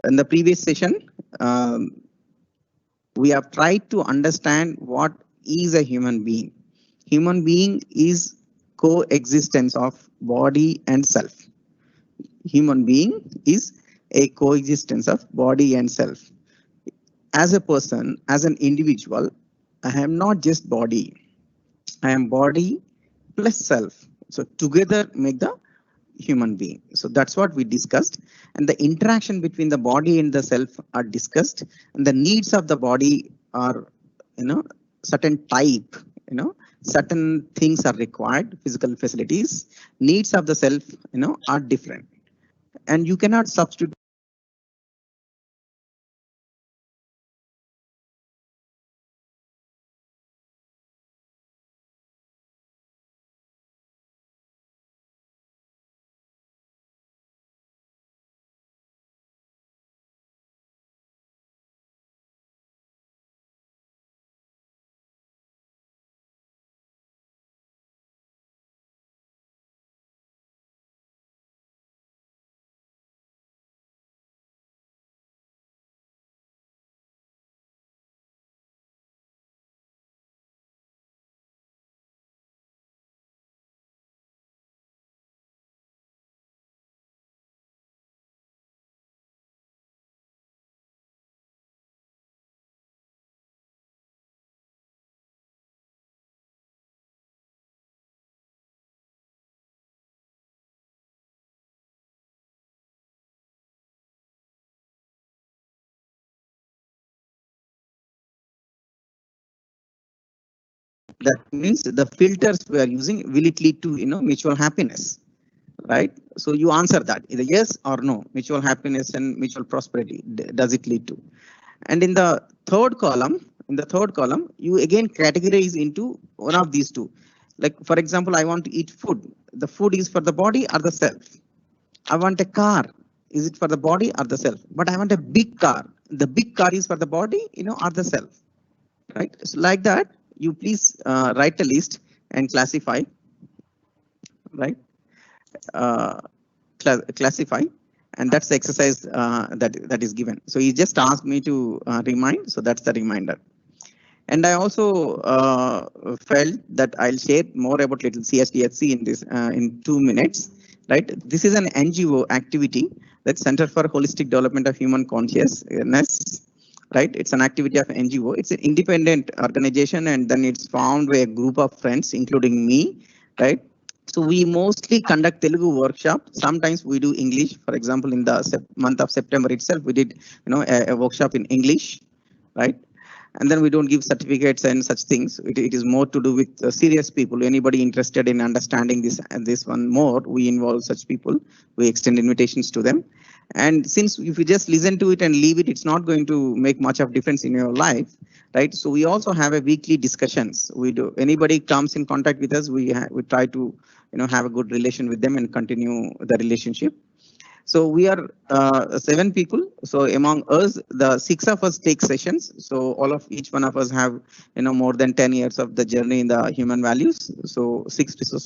In the previous session, we have tried to understand what is a human being. Human being is coexistence of body and self. Human being is a coexistence of body and self. As a person, as an individual, I am not just body. I am body plus self. So together make the human being. So that's what we discussed, and the interaction between the body and the self are discussed, and the needs of the body are, certain type, certain things are required, physical facilities. Needs of the self, are different, and you cannot substitute. That means the filters we are using, will it lead to mutual happiness, right? So you answer that either yes or no. Mutual happiness and mutual prosperity, does it lead to? And in the third column, you again categorize into one of these two. Like for example, I want to eat food. The food is for the body or the self. I want a car. Is it for the body or the self? But I want a big car. The big car is for the body, or the self, right? So like that, you please write a list and classify, right? Uh, classify, and that's the exercise that is given. So he just asked me to remind, so that's the reminder. And I also felt that I'll share more about little CHDHC in this in 2 minutes, right? This is an NGO activity, that's Center for Holistic Development of Human Consciousness, right? It's an activity of NGO. It's an independent organization, and then it's formed by a group of friends, including me, right? So we mostly conduct Telugu workshop. Sometimes we do English. For example, in the month of September itself, we did a workshop in English, right? And then we don't give certificates and such things. It is more to do with serious people. Anybody interested in understanding this one more, we involve such people. We extend invitations to them. And since if you just listen to it and leave it, it's not going to make much of difference in your life, right? So we also have a weekly discussions. We do, anybody comes in contact with us, we try to have a good relation with them and continue the relationship. So we are 7 people. So among us, the 6 of us take sessions. So all of each one of us have more than 10 years of the journey in the human values. So 6 resource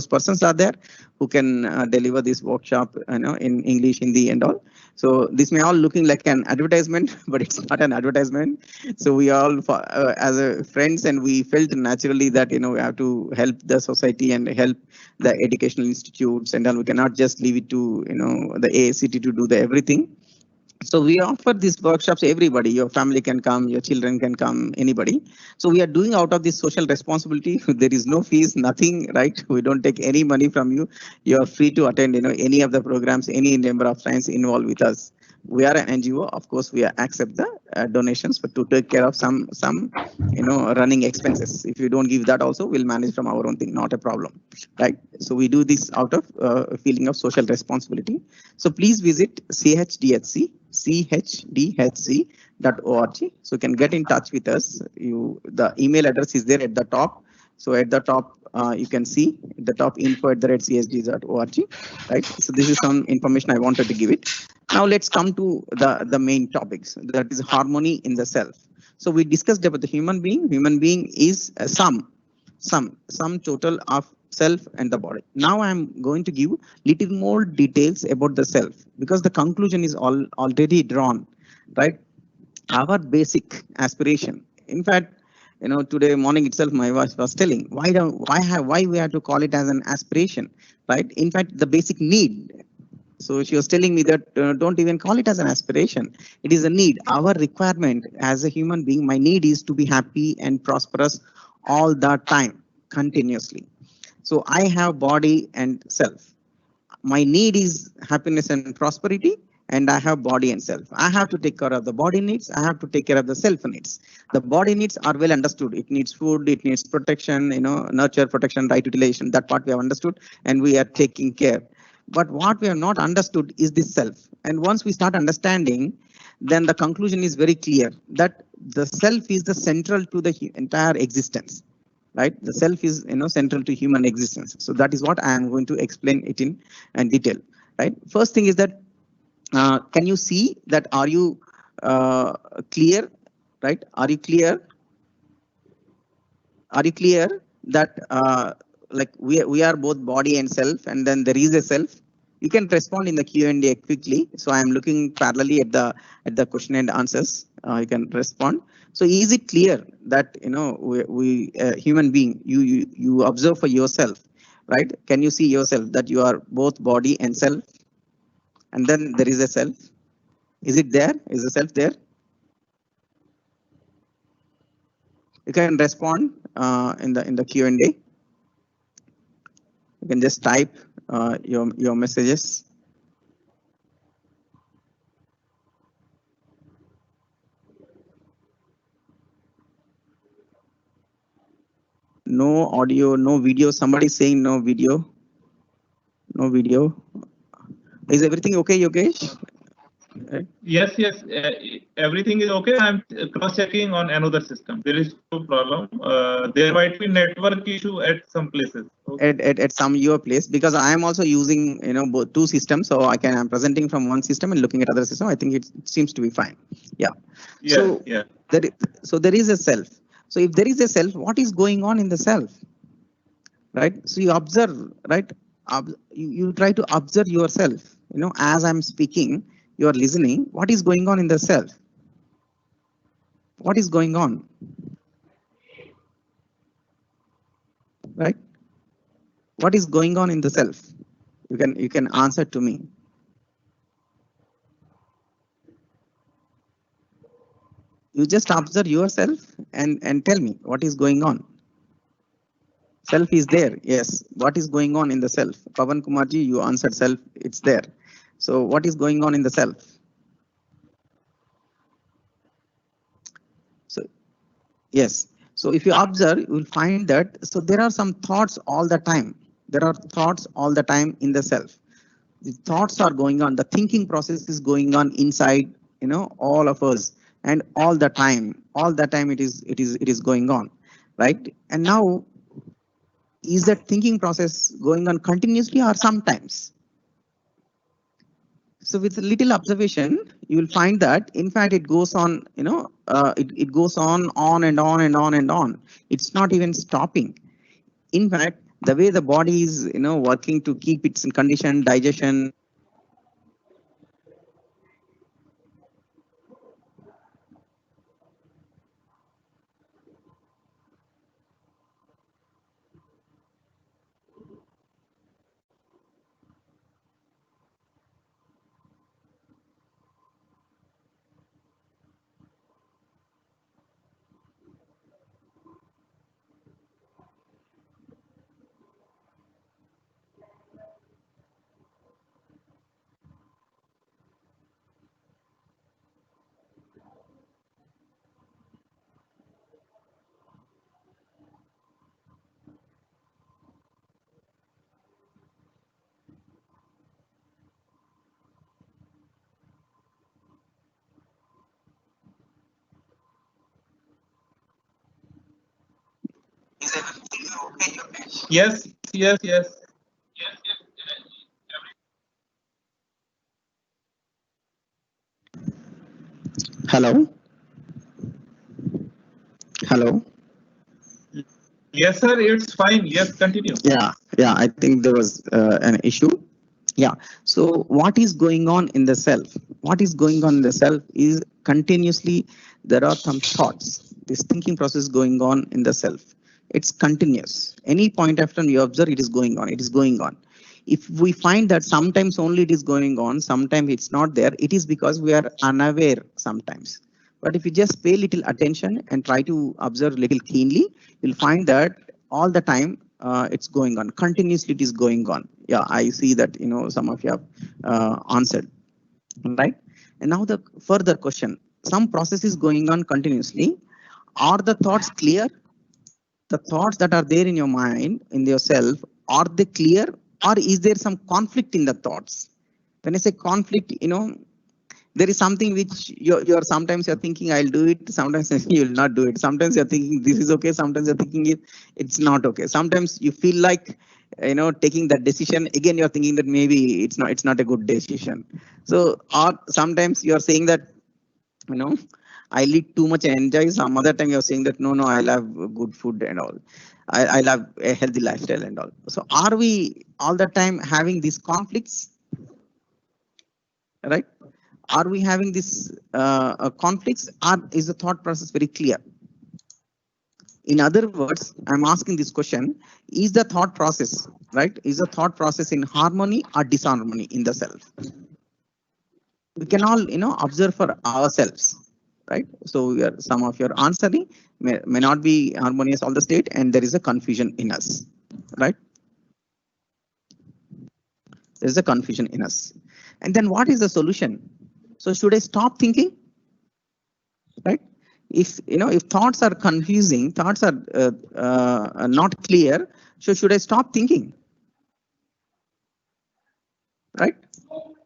persons are there who can deliver this workshop in English, Hindi and all. So this may all looking like an advertisement, but it's not an advertisement. So we all as a friends, and we felt naturally that we have to help the society and help the educational institutes, and then we cannot just leave it to the AACT to do the everything. So we offer these workshops to everybody. Your family can come, your children can come, anybody. So we are doing out of this social responsibility. There is no fees, nothing, right? We don't take any money from you. You are free to attend any of the programs, any number of times involved with us. We are an NGO. Of course, we accept the donations, but to take care of some running expenses. If you don't give that also, we'll manage from our own thing, not a problem, right? So we do this out of feeling of social responsibility. So please visit chdhc.org. So you can get in touch with us. The email address is there at the top. So at the top, you can see the top info@chd.org, right? So this is some information I wanted to give it. Now let's come to the main topics, that is harmony in the self. So we discussed about the human being. Human being is a sum total of self and the body. Now I'm going to give little more details about the self because the conclusion is already drawn, right? Our basic aspiration. In fact, today morning itself, my wife was telling why we have to call it as an aspiration, right? In fact, the basic need. So she was telling me that don't even call it as an aspiration. It is a need. Our requirement as a human being, my need is to be happy and prosperous all the time, continuously. So I have body and self. My need is happiness and prosperity, and I have body and self. I have to take care of the body needs. I have to take care of the self needs. The body needs are well understood. It needs food. It needs protection. Nurture, protection, right utilization. That part we have understood, and we are taking care. But what we have not understood is the self. And once we start understanding, then the conclusion is very clear that the self is the central to the entire existence, right? The self is central to human existence. So that is what I am going to explain it in detail, right? First thing is that can you see that? Are you clear, right? Are you clear? Are you clear that like we are both body and self, and then there is a self? You can respond in the Q&A quickly. So I am looking parallelly at the question and answers. You can respond. So is it clear that we human being, you observe for yourself, right? Can you see yourself that you are both body and self, and then there is a self? Is it there? Is the self there? You can respond in the Q&A. You can just type your messages. No audio, no video. Somebody saying no video. No video. Is everything okay, Yogesh? Yes, yes, everything is okay. I'm cross-checking on another system. There is no problem. There might be network issue at some places. Okay. At some your place, because I am also using both two systems, so I'm presenting from one system and looking at other system. I think it seems to be fine. Yeah. Yes, so yeah. There is a self. So if there is a self, what is going on in the self? Right. So you observe, right? You try to observe yourself. As I'm speaking, you are listening. What is going on in the self? What is going on? Right? What is going on in the self? You can answer to me. You just observe yourself and tell me what is going on. Self is there. Yes. What is going on in the self? Pavan Kumarji, you answered self. It's there. So what is going on in the self? So yes. So if you observe, you will find that so there are some thoughts all the time. There are thoughts all the time in the self. The thoughts are going on. The thinking process is going on inside, all of us, and all the time it is going on, right? And now, is that thinking process going on continuously or sometimes? So with a little observation, you will find that in fact it goes on, it goes on and on and on and on. It's not even stopping. In fact, the way the body is, working to keep its condition, digestion, Yes, yes, yes. hello. Hello. Yes, sir. It's fine. Yes, continue. Yeah, I think there was an issue. Yeah. So what is going on in the self? What is going on in the self is continuously there are some thoughts. This thinking process going on in the self. It's continuous. Any point after you observe, it is going on. It is going on. If we find that sometimes only it is going on, sometimes it's not there, it is because we are unaware sometimes. But if you just pay little attention and try to observe little keenly, you'll find that all the time it's going on. Continuously it is going on. Yeah, I see that, some of you have answered, right? And now the further question, some process is going on continuously. Are the thoughts clear? The thoughts that are there in your mind, in yourself, are they clear, or is there some conflict in the thoughts? When I say conflict, there is something which you're sometimes you're thinking I'll do it, sometimes you will not do it. Sometimes you're thinking this is okay, sometimes you're thinking it's not okay. Sometimes you feel like taking that decision, again you're thinking that maybe it's not a good decision. So, or sometimes you're saying that I eat too much and enjoy. Some other time you're saying that no, I love good food and all. I love a healthy lifestyle and all. So are we all the time having these conflicts? Right? Are we having these conflicts? Or is the thought process very clear? In other words, I'm asking this question: is the thought process, right? Is the thought process in harmony or disharmony in the self? We can all observe for ourselves. Right, so some of your answering may not be harmonious all the state, and there is a confusion in us. Right, there is a confusion in us, and then what is the solution? So should I stop thinking? Right, if if thoughts are confusing, thoughts are not clear, so should I stop thinking? Right,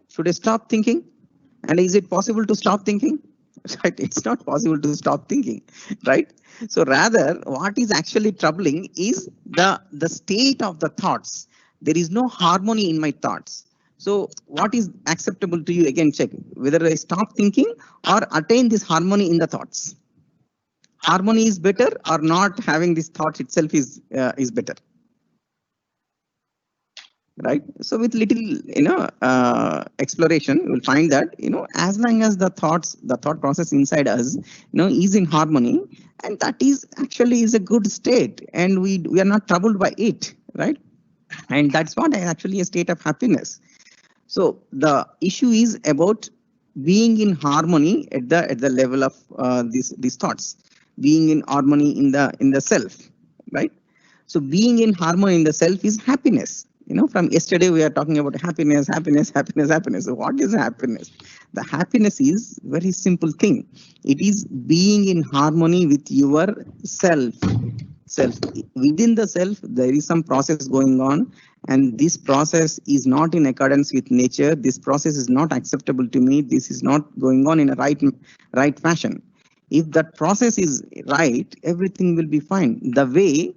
should I stop thinking? And is it possible to stop thinking? Right, it's not possible to stop thinking, right? So rather, what is actually troubling is the state of the thoughts. There is no harmony in my thoughts. So what is acceptable to you? Again, check whether I stop thinking or attain this harmony in the thoughts. Harmony is better, or not having this thought itself is better. Right, so with little exploration, you will find that as long as the thought process inside us is in harmony, and that is actually is a good state, and we are not troubled by it, right? And that's what actually a state of happiness. So the issue is about being in harmony at the level of these thoughts, being in harmony in the self, right? So being in harmony in the self is happiness. From yesterday we are talking about happiness. So what is happiness? The happiness is very simple thing. It is being in harmony with your self. Within the self, there is some process going on, and this process is not in accordance with nature. This process is not acceptable to me. This is not going on in a right fashion. If that process is right, everything will be fine. The way,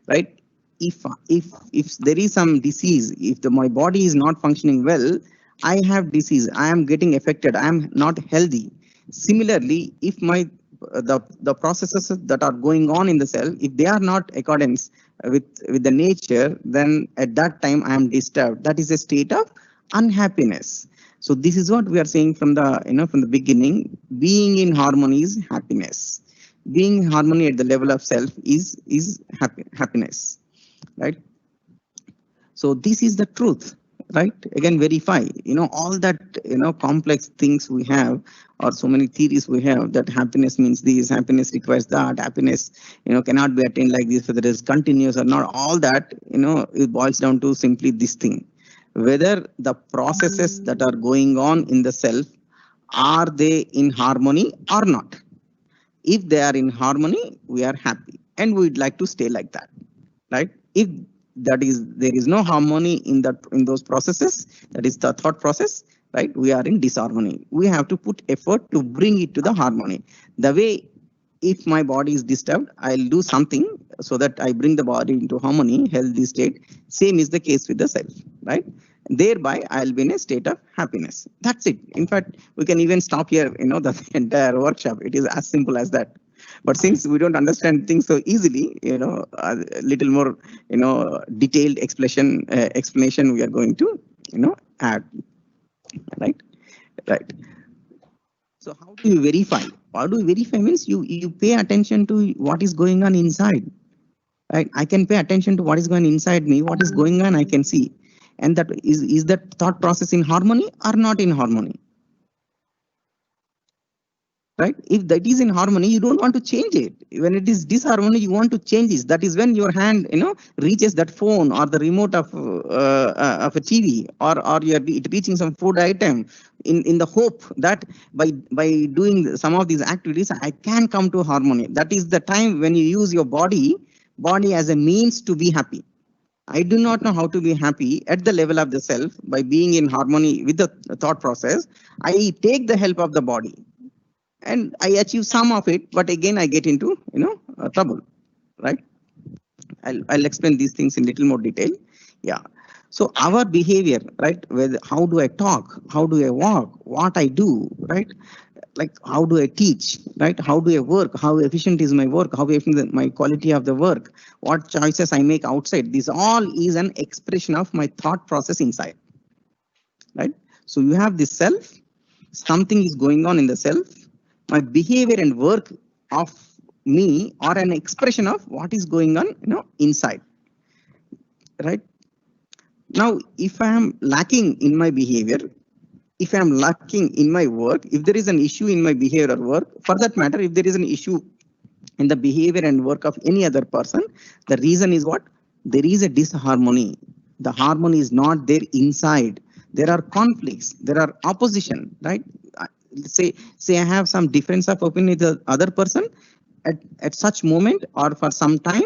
right? If there is some disease, if my body is not functioning well, I have disease, I am getting affected, I am not healthy. Similarly, if the processes that are going on in the cell, if they are not accordance with the nature, then at that time I am disturbed. That is a state of unhappiness. So this is what we are saying from the beginning. Being in harmony is happiness. Being in harmony at the level of self is happiness. Right, so this is the truth. Right, again verify all that complex things we have, or so many theories we have, that happiness means this, happiness requires that, happiness cannot be attained like this, whether it is continuous or not. All that it boils down to simply this thing: whether the processes that are going on in the self, are they in harmony or not. If they are in harmony, we are happy, and we'd like to stay like that. Right, if there is no harmony in those processes, that is the thought process, right, we are in disharmony. We have to put effort to bring it to the harmony. The way, if my body is disturbed, I'll do something so that I bring the body into harmony, healthy state. Same is the case with the self, right? Thereby I'll be in a state of happiness. That's it. In fact, we can even stop here, the entire workshop. It is as simple as that. But since we don't understand things so easily, a little more, detailed explanation we are going to, add. Right. So how do you verify? How do you verify means you pay attention to what is going on inside. Right. I can pay attention to what is going inside me. What is going on, I can see. And that is that thought process in harmony or not in harmony? Right? If that is in harmony, you don't want to change it. When it is disharmony, you want to change it. That is when your hand, reaches that phone or the remote of a TV, or you are reaching some food item in the hope that by doing some of these activities, I can come to harmony. That is the time when you use your body as a means to be happy. I do not know how to be happy at the level of the self by being in harmony with the thought process. I take the help of the body and I achieve some of it, but again I get into trouble, right? I'll explain these things in little more detail. Yeah. So our behavior, right? How do I talk? How do I walk? What I do, right? Like how do I teach, right? How do I work? How efficient is my work? How efficient my quality of the work? What choices I make outside? This all is an expression of my thought process inside, right? So you have this self. Something is going on in the self. My behavior and work of me are an expression of what is going on, inside, right? Now, if I am lacking in my behavior, if I am lacking in my work, if there is an issue in my behavior or work, for that matter, if there is an issue in the behavior and work of any other person, the reason is what? There is a disharmony. The harmony is not there inside. There are conflicts. There are opposition, right? Say I have some difference of opinion with the other person at such moment or for some time,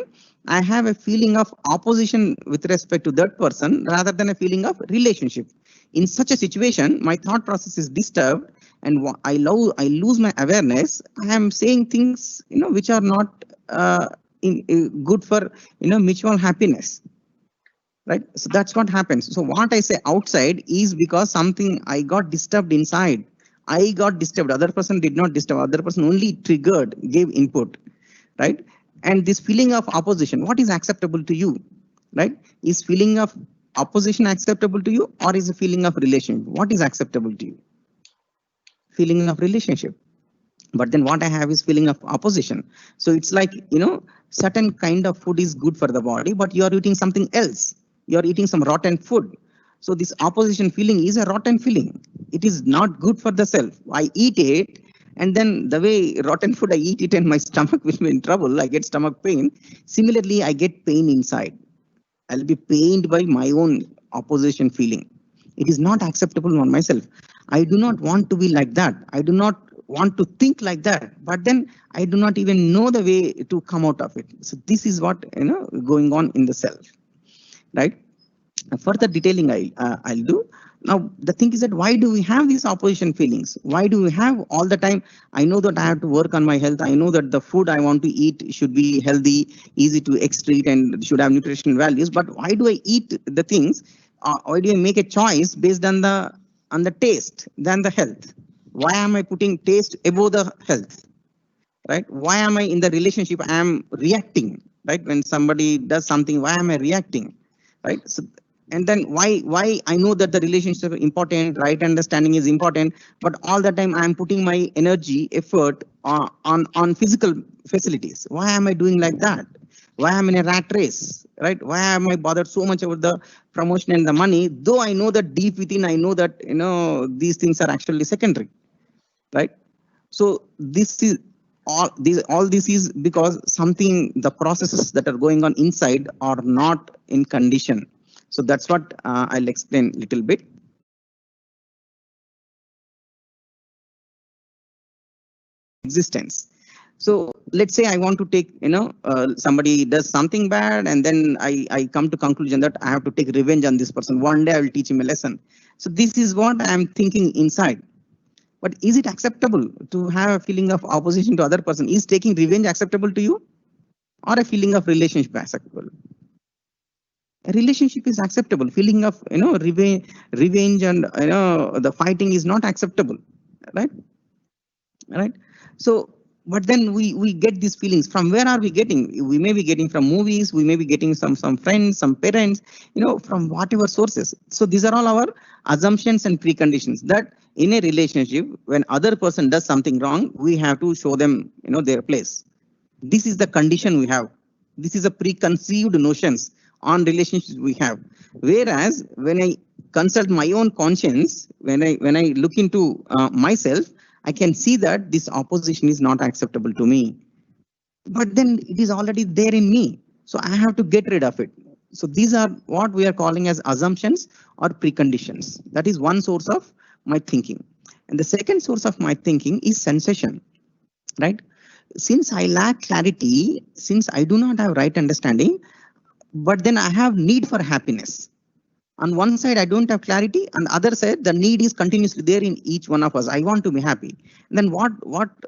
I have a feeling of opposition with respect to that person rather than a feeling of relationship. In such a situation, my thought process is disturbed and I lose my awareness. I am saying things which are not good for mutual happiness. Right. So that's what happens. So what I say outside is because something I got disturbed inside. I got disturbed. Other person did not disturb. Other person only triggered, gave input. Right. And this feeling of opposition, what is acceptable to you? Right. Is feeling of opposition acceptable to you, or is a feeling of relationship? What is acceptable to you? Feeling of relationship. But then what I have is feeling of opposition. So it's like, certain kind of food is good for the body, but you are eating something else. You are eating some rotten food. So this opposition feeling is a rotten feeling. It is not good for the self. I eat it, and then the way rotten food I eat it and my stomach will be in trouble. I get stomach pain. Similarly, I get pain inside. I'll be pained by my own opposition feeling. It is not acceptable on myself. I do not want to be like that. I do not want to think like that. But then I do not even know the way to come out of it. So this is what going on in the self. Right. Further detailing I'll do. Now the thing is that why do we have these opposition feelings? Why do we have all the time? I know that I have to work on my health. I know that the food I want to eat should be healthy, easy to excrete, and should have nutritional values. But why do I eat the things? Why do I make a choice based on the taste than the health? Why am I putting taste above the health? Right? Why am I in the relationship? I am reacting. Right? When somebody does something, why am I reacting? Right. So, and then why I know that the relationship is important, right? Understanding is important, but all the time I am putting my energy, effort on physical facilities. Why am I doing like that? Why am I in a rat race? Right? Why am I bothered so much about the promotion and the money? Though I know that deep within, I know that these things are actually secondary. Right? So this is all this is because the processes that are going on inside are not in condition. So that's what I'll explain a little bit. Existence. So let's say I want to take, somebody does something bad, and then I come to conclusion that I have to take revenge on this person. One day I will teach him a lesson. So this is what I'm thinking inside. But is it acceptable to have a feeling of opposition to other person? Is taking revenge acceptable to you, or a feeling of relationship acceptable? A relationship is acceptable. Feeling of revenge and the fighting is not acceptable, right? Right. So But then we get these feelings. From where are we getting? We may be getting from movies, we may be getting some friends, some parents, from whatever sources. So these are all our assumptions and preconditions that in a relationship, when other person does something wrong, we have to show them, their place. This is the condition we have. This is a preconceived notions on relationships we have. Whereas when I consult my own conscience, when I look into myself, I can see that this opposition is not acceptable to me. But then it is already there in me. So I have to get rid of it. So these are what we are calling as assumptions or preconditions. That is one source of my thinking. And the second source of my thinking is sensation, right? Since I lack clarity, since I do not have right understanding, but then I have need for happiness. On one side, I don't have clarity. On the other side, the need is continuously there in each one of us. I want to be happy. And then what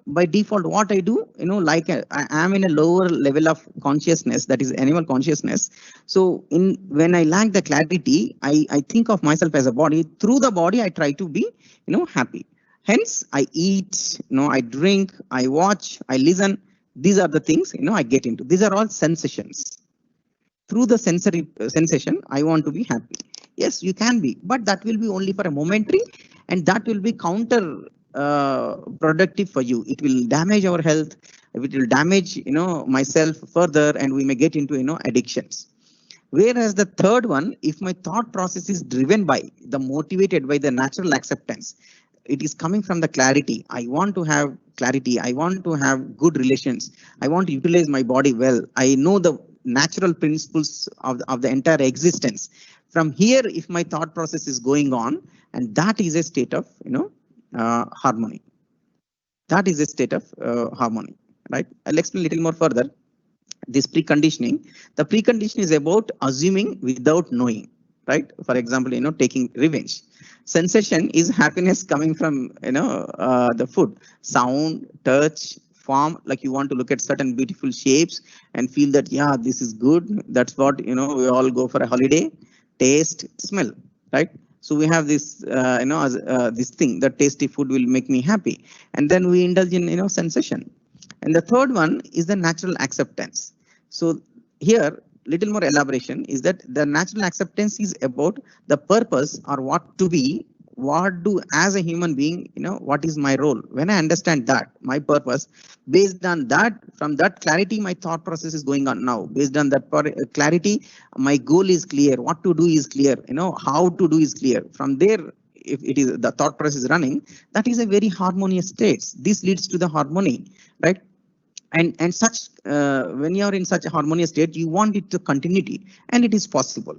by default, what I do, like I am in a lower level of consciousness, that is animal consciousness. So when I lack the clarity, I think of myself as a body. Through the body, I try to be, happy. Hence, I eat, I drink, I watch, I listen. These are the things, I get into. These are all sensations. Through the sensory sensation, I want to be happy. Yes, you can be, but that will be only for a momentary, and that will be counter productive for you. It will damage our health. It will damage, myself further, and we may get into, addictions. Whereas the third one, if my thought process is driven by motivated by the natural acceptance, it is coming from the clarity. I want to have clarity. I want to have good relations. I want to utilize my body well. I know the natural principles of the entire existence. From here, if my thought process is going on, and that is a state of, harmony. That is a state of harmony, right? I'll explain a little more further. This preconditioning, the precondition is about assuming without knowing, right? For example, taking revenge. Sensation is happiness coming from, the food, sound, touch, form, like you want to look at certain beautiful shapes and feel that, yeah, this is good. That's what, we all go for a holiday. Taste, smell, right? So we have this, this thing that tasty food will make me happy. And then we indulge in, sensation. And the third one is the natural acceptance. So here, little more elaboration is that the natural acceptance is about the purpose or what to be, what do as a human being, what is my role. When I understand that, my purpose, based on that, from that clarity, my thought process is going on now. Based on that clarity, my goal is clear, what to do is clear, how to do is clear. From there, if it is the thought process is running, that is a very harmonious state. This leads to the harmony, right? And such when you are in such a harmonious state, you want it to continuity, and it is possible,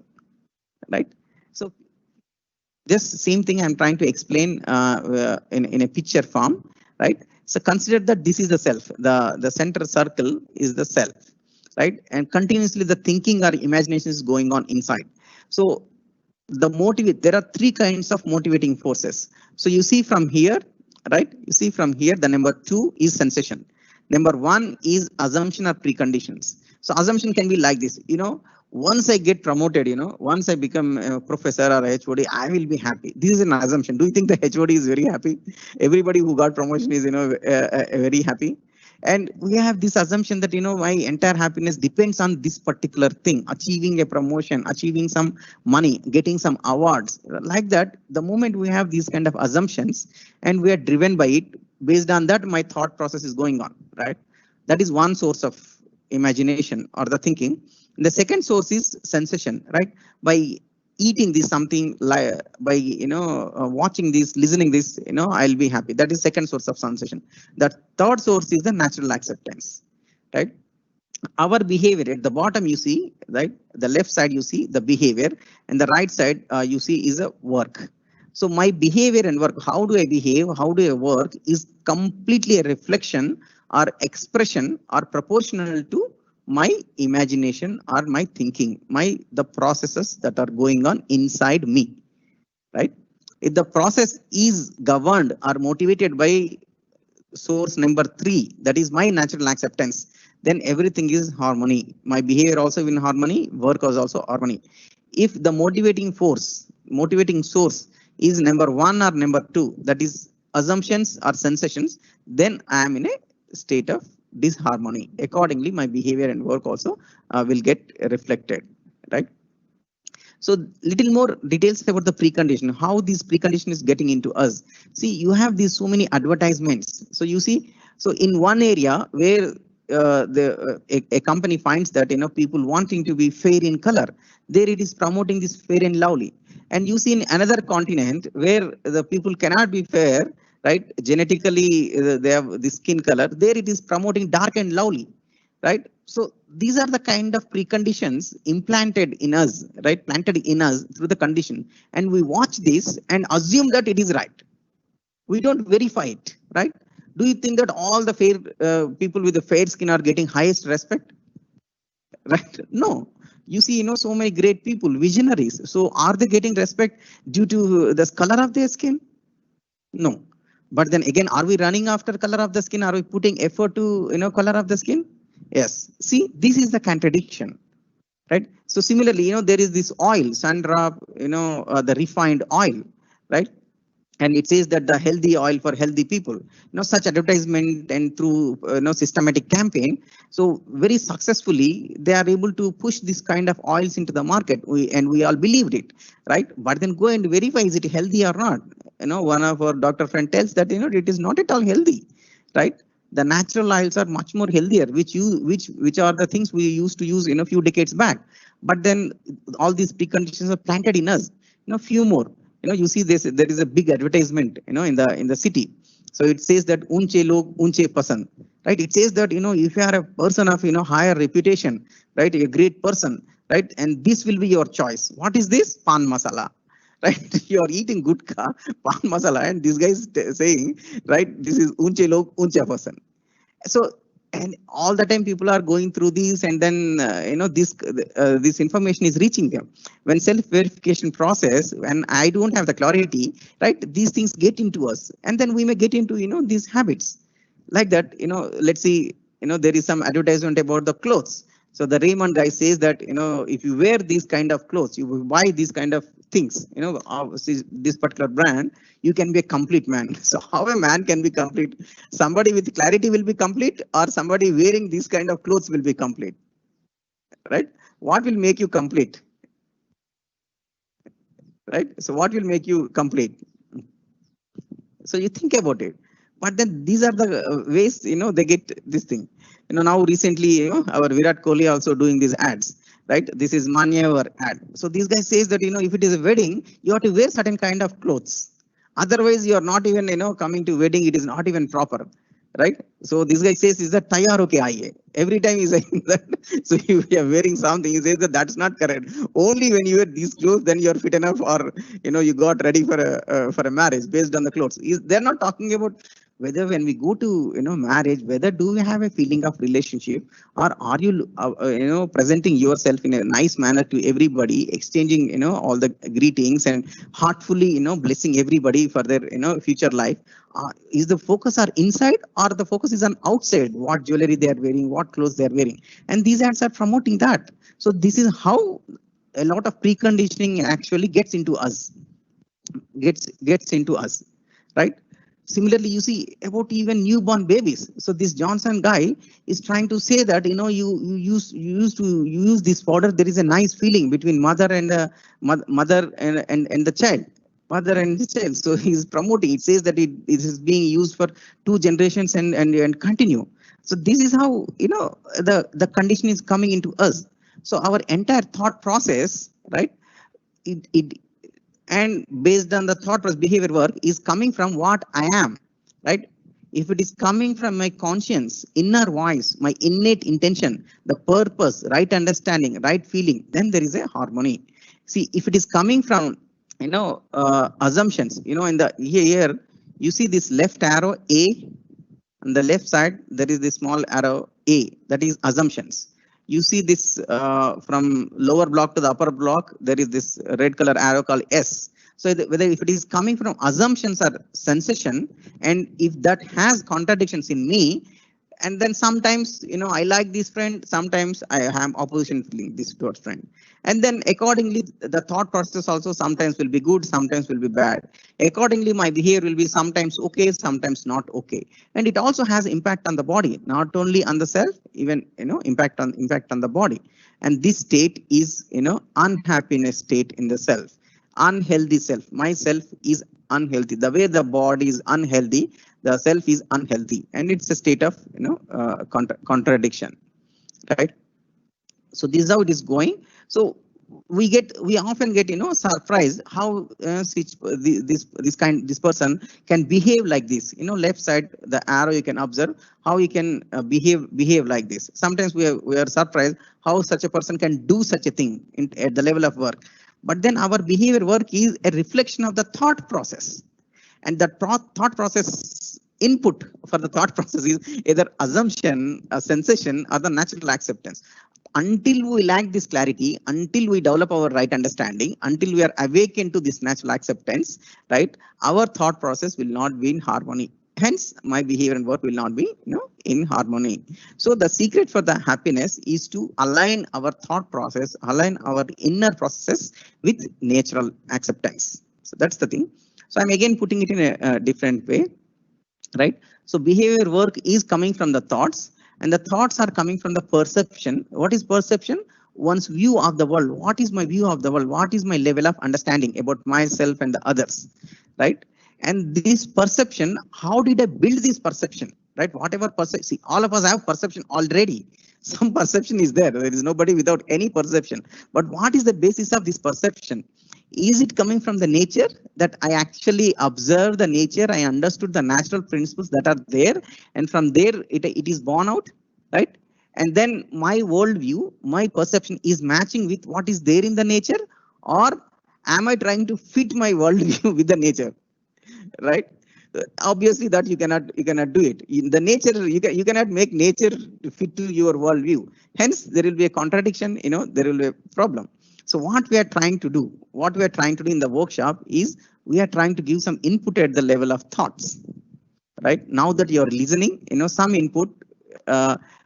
right? So just same thing I'm trying to explain in a picture form, right? So consider that this is the self, the center circle is the self, right? And continuously the thinking or imagination is going on inside. So there are three kinds of motivating forces. So you see from here, right? You see from here, the number 2 is sensation. Number 1 is assumption or preconditions. So assumption can be like this, once I get promoted, once I become a professor or a HOD, I will be happy. This is an assumption. Do you think the HOD is very happy? Everybody who got promotion is, very happy. And we have this assumption that, my entire happiness depends on this particular thing, achieving a promotion, achieving some money, getting some awards. Like that, the moment we have these kind of assumptions and we are driven by it, based on that, my thought process is going on, right? That is one source of imagination or the thinking. And the second source is sensation, right? By eating this something, like by watching this, listening this, I'll be happy. That is second source of sensation. The third source is the natural acceptance, right? Our behavior at the bottom, you see, right? The left side you see the behavior, and the right side you see is a work. So my behavior and work, how do I behave, how do I work, is completely a reflection or expression or proportional to my imagination or my thinking, the processes that are going on inside me, right? If the process is governed or motivated by source number 3, that is my natural acceptance, then everything is harmony. My behavior also in harmony, work is also harmony. If the motivating source is number 1 or number 2, that is assumptions or sensations, then I am in a state of disharmony. Accordingly, my behavior and work also will get reflected, right? So little more details about the precondition, how this precondition is getting into us. See, you have these so many advertisements. So you see, so in one area where a company finds that people wanting to be fair in color, there it is promoting this fair and lovely. And you see in another continent where the people cannot be fair, right? Genetically, they have the skin color. There it is promoting dark and lovely, right? So these are the kind of preconditions implanted in us, right? Planted in us through the condition, and we watch this and assume that it is right. We don't verify it, right? Do you think that all the fair people with the fair skin are getting highest respect? Right? No. You see, so many great people, visionaries. So are they getting respect due to the color of their skin? No. But then again, are we running after color of the skin? Are we putting effort to, color of the skin? Yes. See, this is the contradiction, right? So similarly, there is this oil, Sandra, the refined oil, right? And it says that the healthy oil for healthy people, such advertisement and through systematic campaign. So very successfully, they are able to push this kind of oils into the market. And we all believed it, right? But then go and verify, is it healthy or not? One of our doctor friend tells that, it is not at all healthy, right? The natural oils are much more healthier, which are the things we used to use a few decades back. But then all these preconditions are planted in us, few more. You see this, there is a big advertisement, in the city. So it says that unche log unche pasand, right? It says that, if you are a person of, higher reputation, right? A great person, right? And this will be your choice. What is this? Pan masala, right? You are eating gutka, pan masala, and this guy is saying, right? This is unche log unche pasand. So, and all the time people are going through these, and then this information is reaching them. When self-verification process, when I don't have the clarity, right, these things get into us, and then we may get into these habits like that. Let's see, there is some advertisement about the clothes. So the Raymond guy says that if you wear these kind of clothes, you will buy these kind of things, this particular brand, you can be a complete man. So how a man can be complete? Somebody with clarity will be complete, or somebody wearing these kind of clothes will be complete, right? What will make you complete? Right? So what will make you complete? So you think about it. But then these are the ways, they get this thing. Now recently, our Virat Kohli also doing these ads, right? This is Manyavar ad. So this guy says that, if it is a wedding, you have to wear certain kind of clothes. Otherwise, you are not even, coming to wedding. It is not even proper, right? So this guy says, is that tayar okay aaye? Every time he's saying that. So if you are wearing something, he says that that's not correct. Only when you wear these clothes, then you are fit enough, or, you got ready for a marriage based on the clothes. They're not talking about whether when we go to marriage, whether do we have a feeling of relationship, or are you presenting yourself in a nice manner to everybody, exchanging all the greetings and heartfully blessing everybody for their future life. Is the focus are inside, or the focus is on outside, what jewelry they are wearing, what clothes they are wearing? And these ads are promoting that. So this is how a lot of preconditioning actually gets into us, gets into us, right? Similarly, you see about even newborn babies. So this Johnson guy is trying to say that you use this powder. There is a nice feeling between mother and the child, mother and the child. So he's promoting. It says that it is being used for 2 generations and continue. So this is how the condition is coming into us. So our entire thought process, right? And based on the thought process, behavior work is coming from what I am, right? If it is coming from my conscience, inner voice, my innate intention, the purpose, right understanding, right feeling, then there is a harmony. See, if it is coming from, assumptions, in the here, you see this left arrow A, on the left side, there is this small arrow A, that is assumptions. You see this from lower block to the upper block, there is this red color arrow called S. So whether if it is coming from assumptions or sensation, and if that has contradictions in me, And then sometimes, I like this friend, sometimes I have opposition feeling this towards friend. And then accordingly, the thought process also sometimes will be good, sometimes will be bad. Accordingly, my behavior will be sometimes okay, sometimes not okay. And it also has impact on the body, not only on the self, even, impact on the body. And this state is, unhappiness state in the self, unhealthy self. My self is unhealthy. The way the body is unhealthy, the self is unhealthy, and it's a state of contradiction, right? So this is how it is going. So we often get surprised how this person can behave like this. Left side the arrow, you can observe how he can behave like this. Sometimes we are surprised how such a person can do such a thing at the level of work. But then our behavior work is a reflection of the thought process, and the thought process input for the thought process is either assumption, a sensation, or the natural acceptance. Until we lack this clarity, until we develop our right understanding, until we are awakened to this natural acceptance, right, our thought process will not be in harmony. Hence, my behavior and work will not be, in harmony. So the secret for the happiness is to align our thought process, align our inner process with natural acceptance. So that's the thing. So I'm again putting it in a different way, right? So behavior work is coming from the thoughts, and the thoughts are coming from the perception. What is perception? One's view of the world. What is my view of the world? What is my level of understanding about myself and the others, right? And this perception, how did I build this perception, right? Whatever perception, see, all of us have perception already. Some perception is there. There is nobody without any perception. But what is the basis of this perception? Is it coming from the nature, that I actually observe the nature, I understood the natural principles that are there, and from there it is born out, right? And then my worldview, my perception is matching with what is there in the nature, or am I trying to fit my worldview with the nature, right? Obviously that you cannot do it. In the nature, you cannot make nature to fit to your worldview. Hence, there will be a contradiction, there will be a problem. So what we are trying to do, in the workshop is we are trying to give some input at the level of thoughts, right? Now that you are listening, some input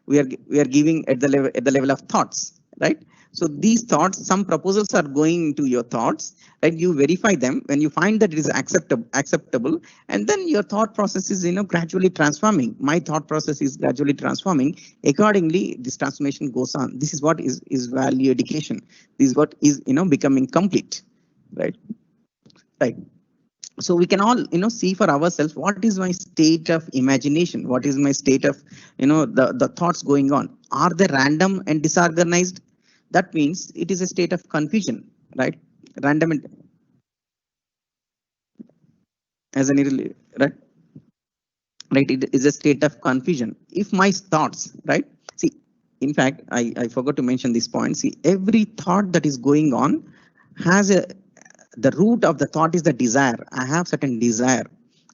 we are giving at the level of thoughts, right? So these thoughts, some proposals are going to your thoughts, right? You verify them. When you find that it is acceptable, and then your thought process is gradually transforming. My thought process is gradually transforming. Accordingly, this transformation goes on. This is what is value education. This is what is becoming complete, right? Right. So we can all see for ourselves, what is my state of imagination, what is my state of the thoughts going on. Are they random and disorganized? That means it is a state of confusion, right? Random and as an right, it is a state of confusion. If my thoughts, right, see, in fact, I forgot to mention this point. See, every thought that is going on has the root of the thought is the desire. I have certain desire,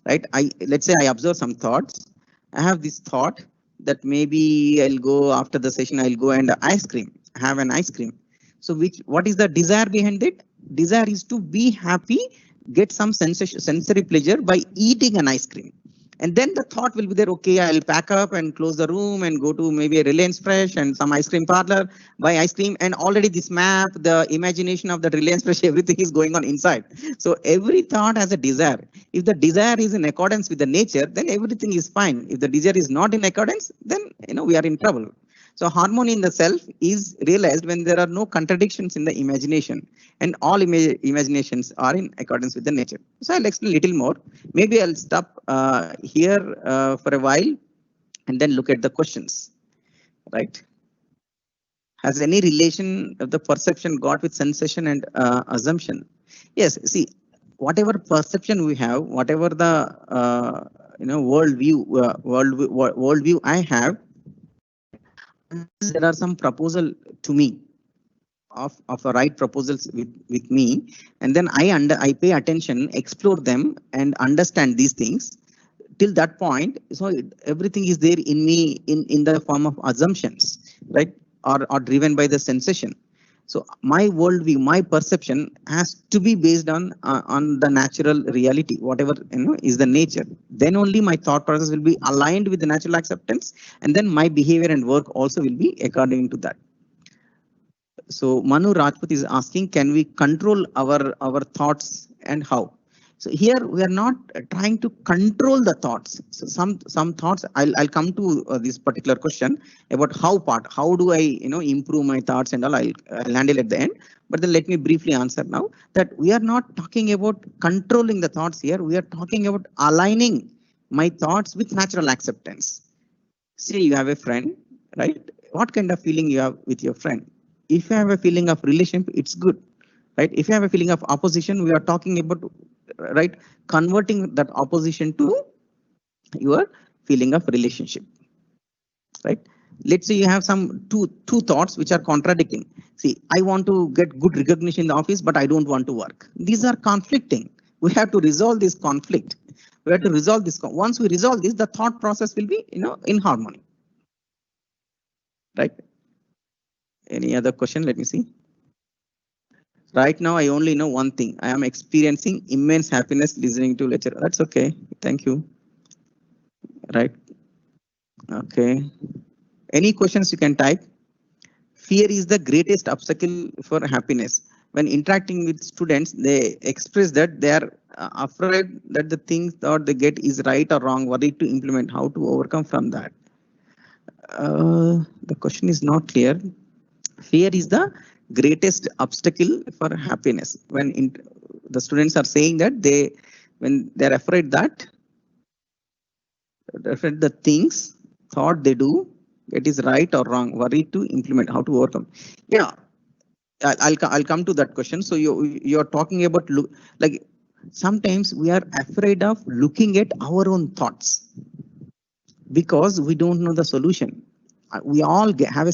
right? Let's say I observe some thoughts. I have this thought that maybe I'll go after the session, I'll go and have an ice cream. So what is the desire behind it? Desire is to be happy, get some sensory pleasure by eating an ice cream. And then the thought will be there, okay, I'll pack up and close the room and go to maybe a Reliance Fresh and some ice cream parlor, buy ice cream. And already this map, the imagination of the Reliance Fresh, everything is going on inside. So every thought has a desire. If the desire is in accordance with the nature, then everything is fine. If the desire is not in accordance, then we are in trouble. So harmony in the self is realized when there are no contradictions in the imagination, and all imaginations are in accordance with the nature. So I'll explain a little more. Maybe I'll stop here for a while and then look at the questions, right? Has any relation of the perception got with sensation and assumption? Yes, see, whatever perception we have, whatever the worldview I have, there are some proposal to me of a right proposals with me, and then I pay attention, explore them, and understand these things till that point. So everything is there in me in the form of assumptions, right, or driven by the sensation. So my worldview, my perception has to be based on the natural reality, whatever is the nature. Then only my thought process will be aligned with the natural acceptance, and then my behavior and work also will be according to that. So Manu Rajput is asking, can we control our thoughts and how? So here we are not trying to control the thoughts. So some thoughts I'll come to this particular question about how part. How do I improve my thoughts and all? I'll handle at the end. But then let me briefly answer now that we are not talking about controlling the thoughts here. We are talking about aligning my thoughts with natural acceptance. Say you have a friend, right? What kind of feeling you have with your friend? If you have a feeling of relationship, it's good, right? If you have a feeling of opposition, we are talking about, right, converting that opposition to your feeling of relationship, right? Let's say you have some two thoughts which are contradicting. See, I want to get good recognition in the office, but I don't want to work. These are conflicting. We have to resolve this conflict. We have to resolve this. Once we resolve this, the thought process will be, in harmony, right? Any other question? Let me see. Right now, I only know one thing. I am experiencing immense happiness listening to lecture. That's okay. Thank you. Right. Okay. Any questions you can type? Fear is the greatest obstacle for happiness. When interacting with students, they express that they are afraid that the things that they get is right or wrong, worried to implement, how to overcome from that. The question is not clear. Fear is the greatest obstacle for happiness. When the students are saying that when they're afraid that the things thought they do, it is right or wrong, worried to implement, how to overcome. Yeah, I'll come to that question. So you're talking about like sometimes we are afraid of looking at our own thoughts because we don't know the solution. We all have a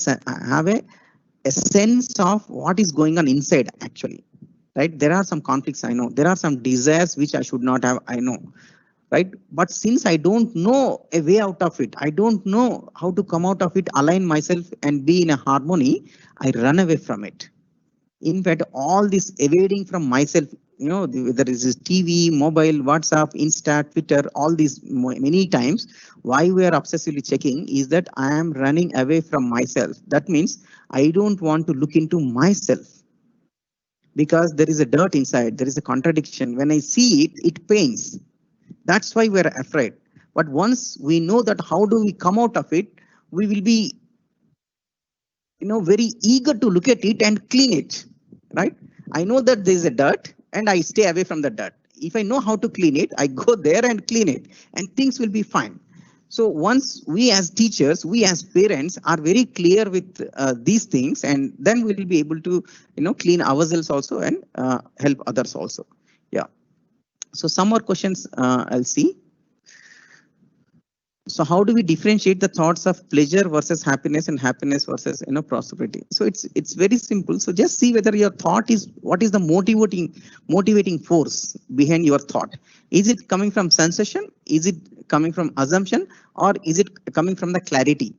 sense of what is going on inside actually, right? There are some conflicts, I know. There are some desires which I should not have, I know, right? But since I don't know a way out of it, I don't know how to come out of it, align myself and be in a harmony, I run away from it. In fact, all this evading from myself, whether it is TV, mobile, WhatsApp, Insta, Twitter, all these many times, why we are obsessively checking is that I am running away from myself. That means I don't want to look into myself because there is a dirt inside. There is a contradiction. When I see it, it pains. That's why we're afraid. But once we know that how do we come out of it, we will be very eager to look at it and clean it, right? I know that there is a dirt and I stay away from the dirt. If I know how to clean it, I go there and clean it and things will be fine. So once we as teachers, we as parents are very clear with these things, and then we will be able to, clean ourselves also and help others also. Yeah. So some more questions I'll see. So how do we differentiate the thoughts of pleasure versus happiness and happiness versus prosperity? So it's very simple. So just see whether your thought is what is the motivating force behind your thought. Is it coming from sensation? Is it coming from assumption, or is it coming from the clarity?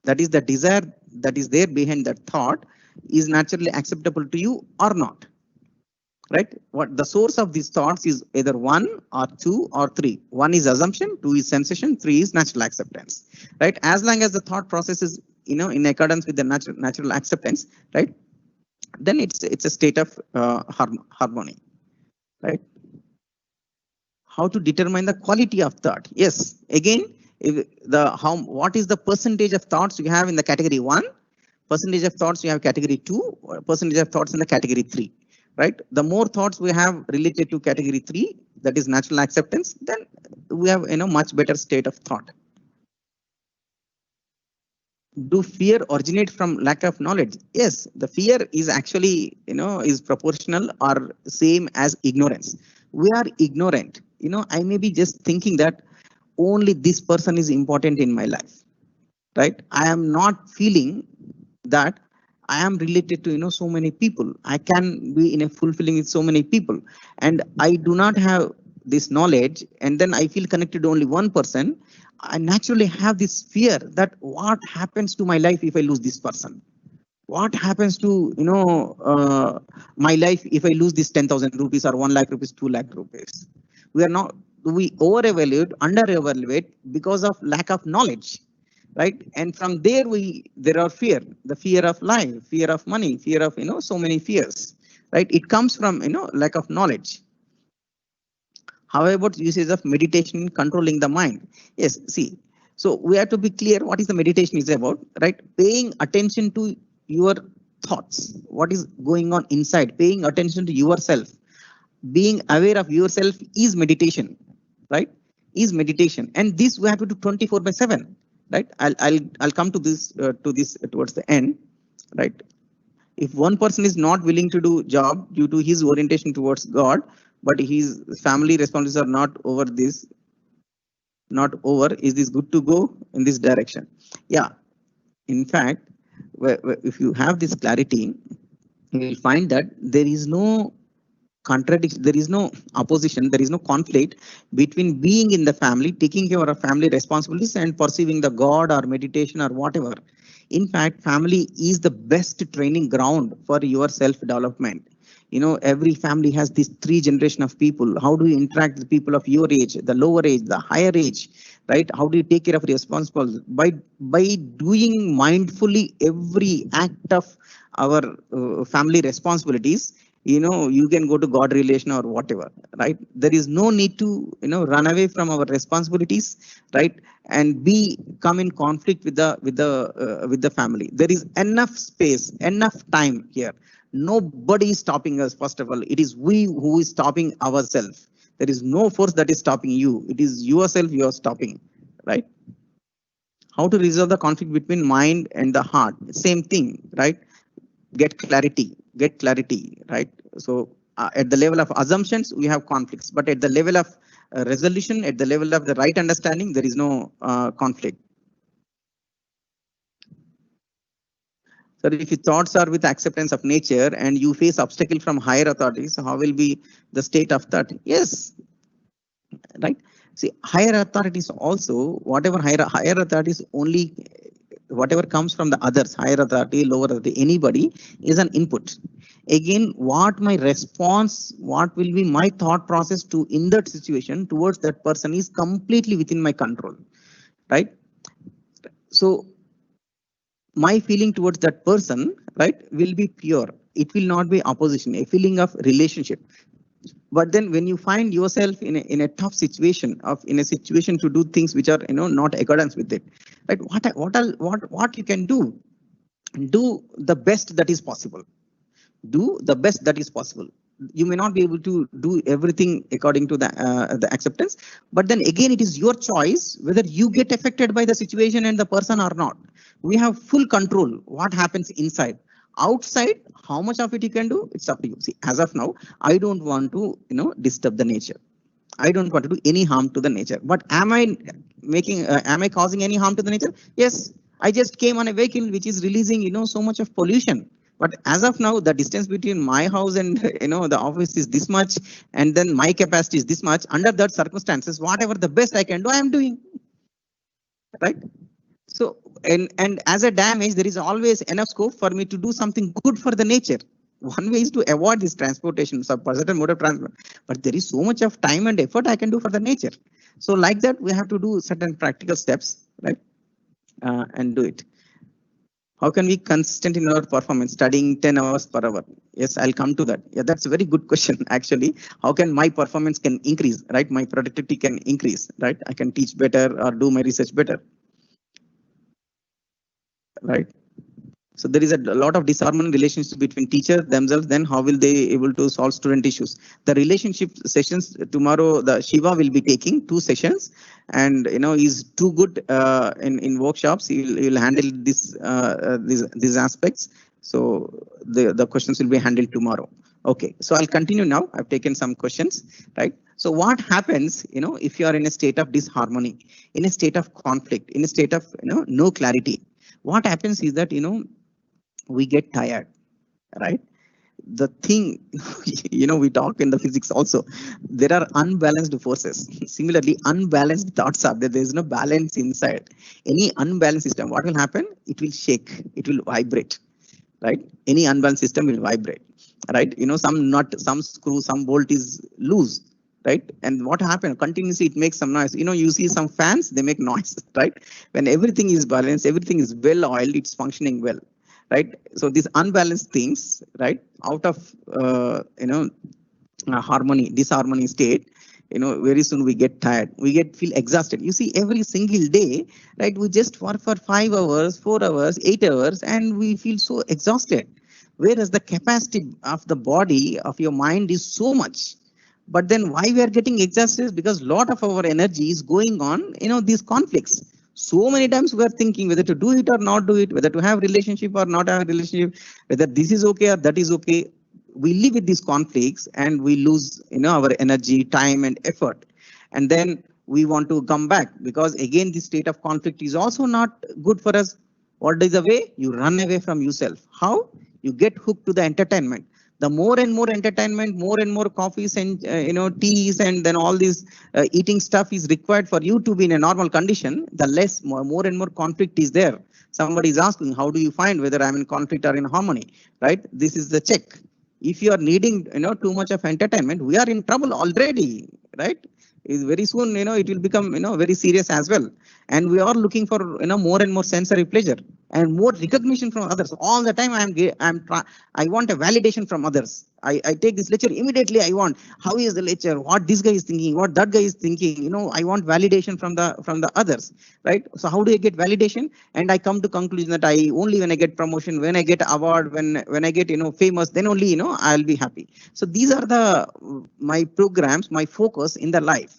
That is the desire that is there behind that thought is naturally acceptable to you or not. Right? What the source of these thoughts is either 1 or 2 or 3. 1 is assumption, 2 is sensation, 3 is natural acceptance. Right? As long as the thought process is in accordance with the natural acceptance, right? Then it's a state of harmony. Right? How to determine the quality of thought? Yes, again, what is the percentage of thoughts you have in the category 1, percentage of thoughts you have category 2, percentage of thoughts in the category 3. Right? The more thoughts we have related to category 3, that is natural acceptance, then we have much better state of thought. Do fear originate from lack of knowledge? Yes, the fear is actually is proportional or same as ignorance. We are ignorant. I may be just thinking that only this person is important in my life. Right? I am not feeling that I am related to so many people. I can be in a fulfilling with so many people, and I do not have this knowledge, and then I feel connected to only one person. I naturally have this fear that what happens to my life if I lose this person. What happens to, my life if I lose this 10,000 rupees or 1 lakh rupees, 2 lakh rupees? We are not, we over evaluate, under evaluate because of lack of knowledge, right? And from there there are fear, the fear of life, fear of money, fear of, so many fears, right? It comes from, lack of knowledge. How about usage of meditation controlling the mind? Yes, see, so we have to be clear what is the meditation is about, right? Paying attention to your thoughts, what is going on inside, paying attention to yourself, being aware of yourself is meditation, right? Is meditation, and this we have to do 24/7, right? I'll come to this towards the end, right? If one person is not willing to do job due to his orientation towards God, but his family responsibilities are not over this, not over, is this good to go in this direction? Yeah, in fact, if you have this clarity, you will find that there is no contradiction, there is no opposition, there is no conflict between being in the family, taking care of family responsibilities and perceiving the God or meditation or whatever. In fact, family is the best training ground for your self development. Every family has these 3 generations of people. How do you interact with people of your age, the lower age, the higher age, right? How do you take care of responsibilities? By doing mindfully every act of our family responsibilities, you can go to God relation or whatever, right? There is no need to, run away from our responsibilities, right? And come in conflict with the family. There is enough space, enough time here. Nobody is stopping us. First of all, it is we who is stopping ourselves. There is no force that is stopping you. It is yourself you are stopping, right? How to resolve the conflict between mind and the heart? Same thing, right? Get clarity, right? So at the level of assumptions, we have conflicts, but at the level of resolution, at the level of the right understanding, there is no conflict. So if your thoughts are with acceptance of nature and you face obstacle from higher authorities, how will be the state of that? Yes, right. See, higher authorities also, whatever higher authorities only, whatever comes from the others, higher authority, lower authority, anybody is an input. Again, what my response, what will be my thought process to in that situation towards that person is completely within my control, right? So my feeling towards that person, right, will be pure. It will not be opposition, a feeling of relationship. But then when you find yourself in a tough situation, in a situation to do things which are not accordance with it, right? What you can do the best that is possible. Do the best that is possible. You may not be able to do everything according to the acceptance, but then again it is your choice whether you get affected by the situation and the person or not. We have full control what happens inside. Outside, how much of it you can do, it's up to you. See, as of now, I don't want to disturb the nature. I don't want to do any harm to the nature. But am I causing any harm to the nature? Yes, I just came on a vehicle which is releasing so much of pollution. But as of now, the distance between my house and the office is this much, and then my capacity is this much. Under that circumstances, whatever the best I can do, I am doing. Right. So and as a damage, there is always enough scope for me to do something good for the nature. One way is to avoid this transportation, certain mode of transport, but there is so much of time and effort I can do for the nature. So like that, we have to do certain practical steps, right? And do it. How can we consistent in our performance, studying 10 hours per hour? Yes, I'll come to that. Yeah, that's a very good question, actually. How can my performance can increase, right? My productivity can increase, right? I can teach better or do my research better, right? So there is a lot of disharmony relationships between teachers themselves. Then how will they able to solve student issues? The relationship sessions tomorrow, the Shiva will be taking 2 sessions, and he's too good in workshops. He'll handle these aspects. So the questions will be handled tomorrow. Okay, so I'll continue now. I've taken some questions, right? So what happens, if you are in a state of disharmony, in a state of conflict, in a state of no clarity? What happens is that we get tired, right? The thing, we talk in the physics also, there are unbalanced forces. Similarly, unbalanced thoughts are there. There is no balance inside. Any unbalanced system, what will happen? It will shake, it will vibrate, right? Any unbalanced system will vibrate, right? Some nut, some screw, some bolt is loose, right? And what happened? Continuously, it makes some noise. You see some fans, they make noise, right? When everything is balanced, everything is well oiled, it's functioning well, right? So these unbalanced things, right, out of harmony, disharmony state, very soon we get tired, we feel exhausted. You see, every single day, right, we just work for 5 hours, 4 hours, 8 hours, and we feel so exhausted. Whereas the capacity of the body, of your mind is so much. But then why we are getting exhausted is because lot of our energy is going on, these conflicts. So many times we are thinking whether to do it or not do it, whether to have relationship or not have a relationship, whether this is okay or that is okay. We live with these conflicts and we lose, our energy, time and effort. And then we want to come back because again, the state of conflict is also not good for us. What is the way? You run away from yourself. How? You get hooked to the entertainment. The more and more entertainment, more and more coffees and teas, and then all this eating stuff is required for you to be in a normal condition, the less, more and more conflict is there. Somebody is asking, how do you find whether I'm in conflict or in harmony, right? This is the check. If you are needing, too much of entertainment, we are in trouble already, right? Is very soon, it will become, very serious as well. And we are looking for, more and more sensory pleasure and more recognition from others. All the time I want a validation from others. I take this lecture immediately. I want, how is the lecture? What this guy is thinking? What that guy is thinking? I want validation from the others, right? So how do I get validation? And I come to conclusion that I only when I get promotion, when I get award, when I get famous, then only I'll be happy. So these are my programs, my focus in the life.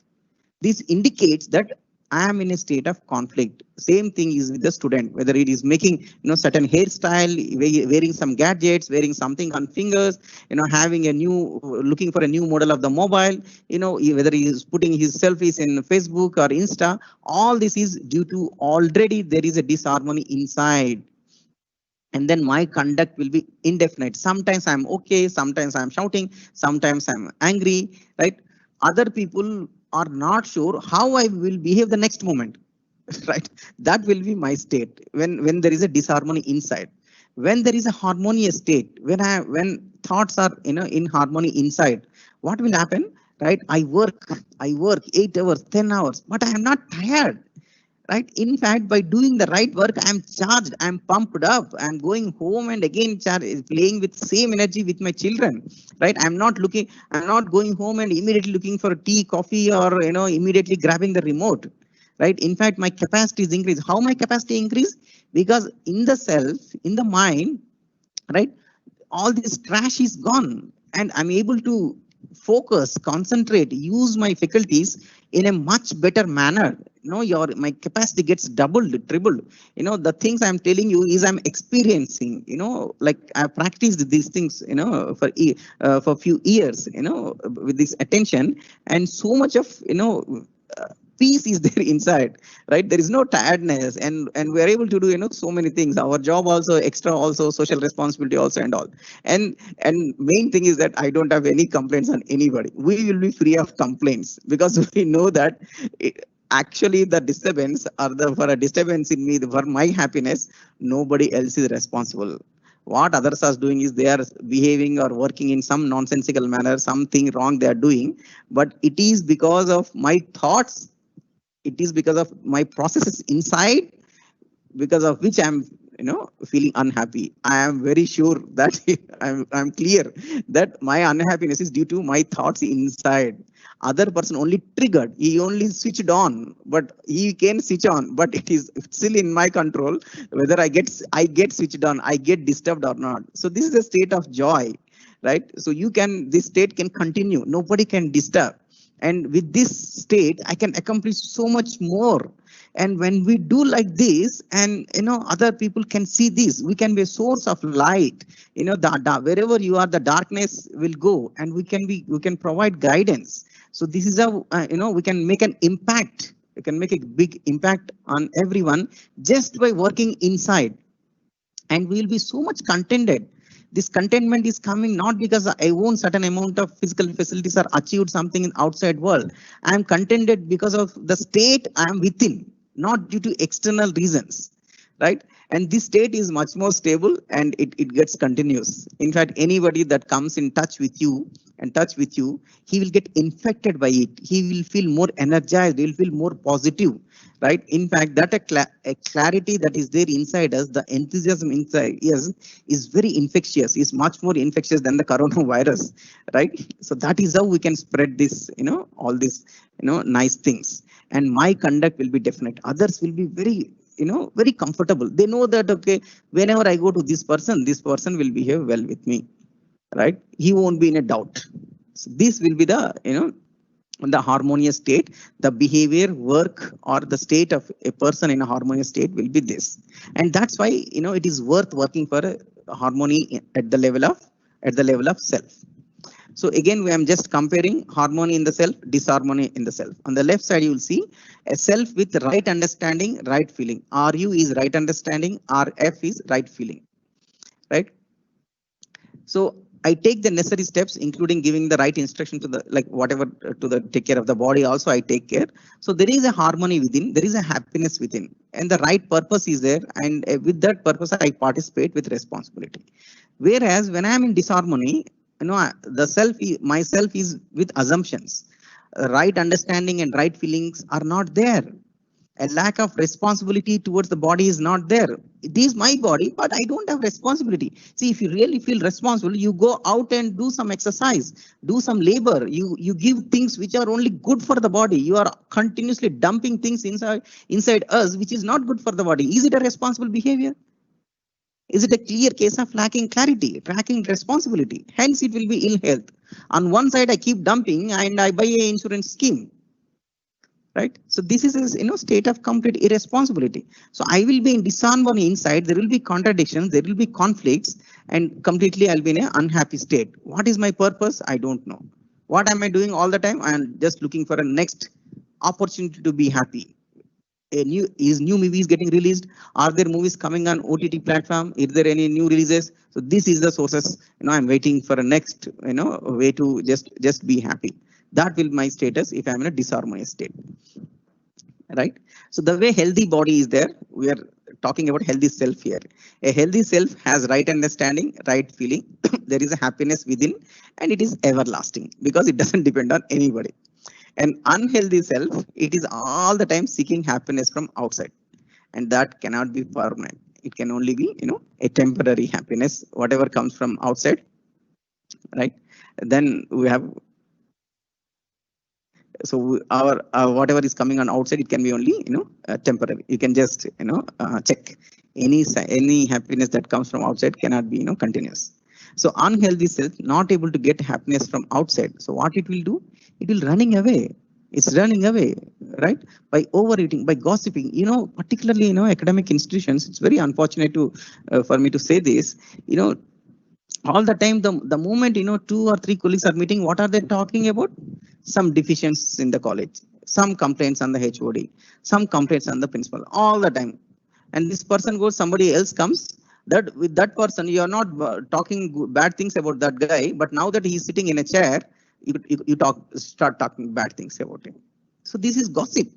This indicates that I am in a state of conflict. Same thing is with the student, whether it is making certain hairstyle, wearing some gadgets, wearing something on fingers, having looking for a new model of the mobile, whether he is putting his selfies in Facebook or Insta. All this is due to already there is a disharmony inside. And then my conduct will be indefinite. Sometimes I'm okay, sometimes I'm shouting, sometimes I'm angry, right? Other people are not sure how I will behave the next moment, right? That will be my state when there is a disharmony inside. When there is a harmonious state, when thoughts are in harmony inside, what will happen, right? I work 8 hours, 10 hours, but I am not tired. Right? In fact, by doing the right work, I'm charged, I'm pumped up, I'm going home and again playing with same energy with my children. Right? I'm not going home and immediately looking for tea, coffee, or immediately grabbing the remote. Right? In fact, my capacity is increased. How my capacity increase? Because in the self, in the mind, right? All this trash is gone, and I'm able to focus, concentrate, use my faculties in a much better manner. My capacity gets doubled, tripled. The things I'm telling you is I'm experiencing. Like I practiced these things, for a few years, with this attention, and so much of peace is there inside, right? There is no tiredness, and we are able to do so many things. Our job also, extra also, social responsibility also, and all. And main thing is that I don't have any complaints on anybody. We will be free of complaints because we know that actually the disturbance or for a disturbance in me, for my happiness, nobody else is responsible. What others are doing is they are behaving or working in some nonsensical manner, something wrong they are doing, but it is because of my thoughts. It is because of my processes inside, because of which I'm feeling unhappy. I am very sure that I'm clear that my unhappiness is due to my thoughts inside. Other person only triggered, he only switched on, but he can switch on, but it is still in my control whether I get switched on, I get disturbed or not. So this is a state of joy, right? So this state can continue, nobody can disturb. And with this state, I can accomplish so much more. And when we do like this, and other people can see this, we can be a source of light. Wherever you are, the darkness will go, and we can provide guidance. So this is how we can make an impact. We can make a big impact on everyone just by working inside, and we will be so much contented. This contentment is coming not because I own certain amount of physical facilities or achieved something in outside world. I am contented because of the state I am within, not due to external reasons, right? And this state is much more stable and it gets continuous. In fact, anybody that comes in touch with you, he will get infected by it. He will feel more energized, he'll feel more positive, right? In fact, that a clarity that is there inside us, the enthusiasm inside is very infectious, is much more infectious than the coronavirus, right? So that is how we can spread this, all these, nice things. And my conduct will be definite. Others will be very, very comfortable. They know that, okay, whenever I go to this person will behave well with me, right? He won't be in a doubt. So this will be the, the harmonious state. The behavior, work, or the state of a person in a harmonious state will be this. And that's why, it is worth working for a harmony at the level of self. So again, we am just comparing harmony in the self, disharmony in the self. On the left side, you will see a self with right understanding, right feeling. RU is right understanding, RF is right feeling, right? So I take the necessary steps, including giving the right instruction to the, like whatever to the take care of the body. Also, I take care. So there is a harmony within, there is a happiness within, and the right purpose is there. And with that purpose, I participate with responsibility. Whereas when I am in disharmony, the self, myself is with assumptions. Right understanding and right feelings are not there. A lack of responsibility towards the body is not there. It is my body, but I don't have responsibility. See, if you really feel responsible, you go out and do some exercise, do some labor. You give things which are only good for the body. You are continuously dumping things inside us, which is not good for the body. Is it a responsible behavior? Is it a clear case of lacking clarity, lacking responsibility? Hence, it will be ill health. On one side, I keep dumping and I buy an insurance scheme. Right? So this is a state of complete irresponsibility. So I will be in disharmony inside. There will be contradictions. There will be conflicts, and completely I'll be in an unhappy state. What is my purpose? I don't know. What am I doing all the time? I'm just looking for a next opportunity to be happy. New movies getting released? Are there movies coming on OTT platform? Is there any new releases? So this is the sources. I'm waiting for a next way to just be happy. That will be my status if I'm in a disharmonious state, right? So the way healthy body is there, we are talking about healthy self here. A healthy self has right understanding, right feeling. There is a happiness within, and it is everlasting because it doesn't depend on anybody. An unhealthy self, it is all the time seeking happiness from outside, and that cannot be permanent. It can only be, a temporary happiness, whatever comes from outside, right? Then we have. So our whatever is coming on outside, it can be only temporary. You can just check any happiness that comes from outside cannot be continuous. So unhealthy self not able to get happiness from outside. So what it will do? It will running away. It's running away, right? By overeating, by gossiping. Particularly academic institutions. It's very unfortunate to for me to say this. All the time, the moment 2 or 3 colleagues are meeting, what are they talking about? Some deficiencies in the college, some complaints on the HOD, some complaints on the principal, all the time. And this person goes, somebody else comes. That with that person, you are not talking bad things about that guy, but now that he is sitting in a chair, you start talking bad things about him. So this is gossip.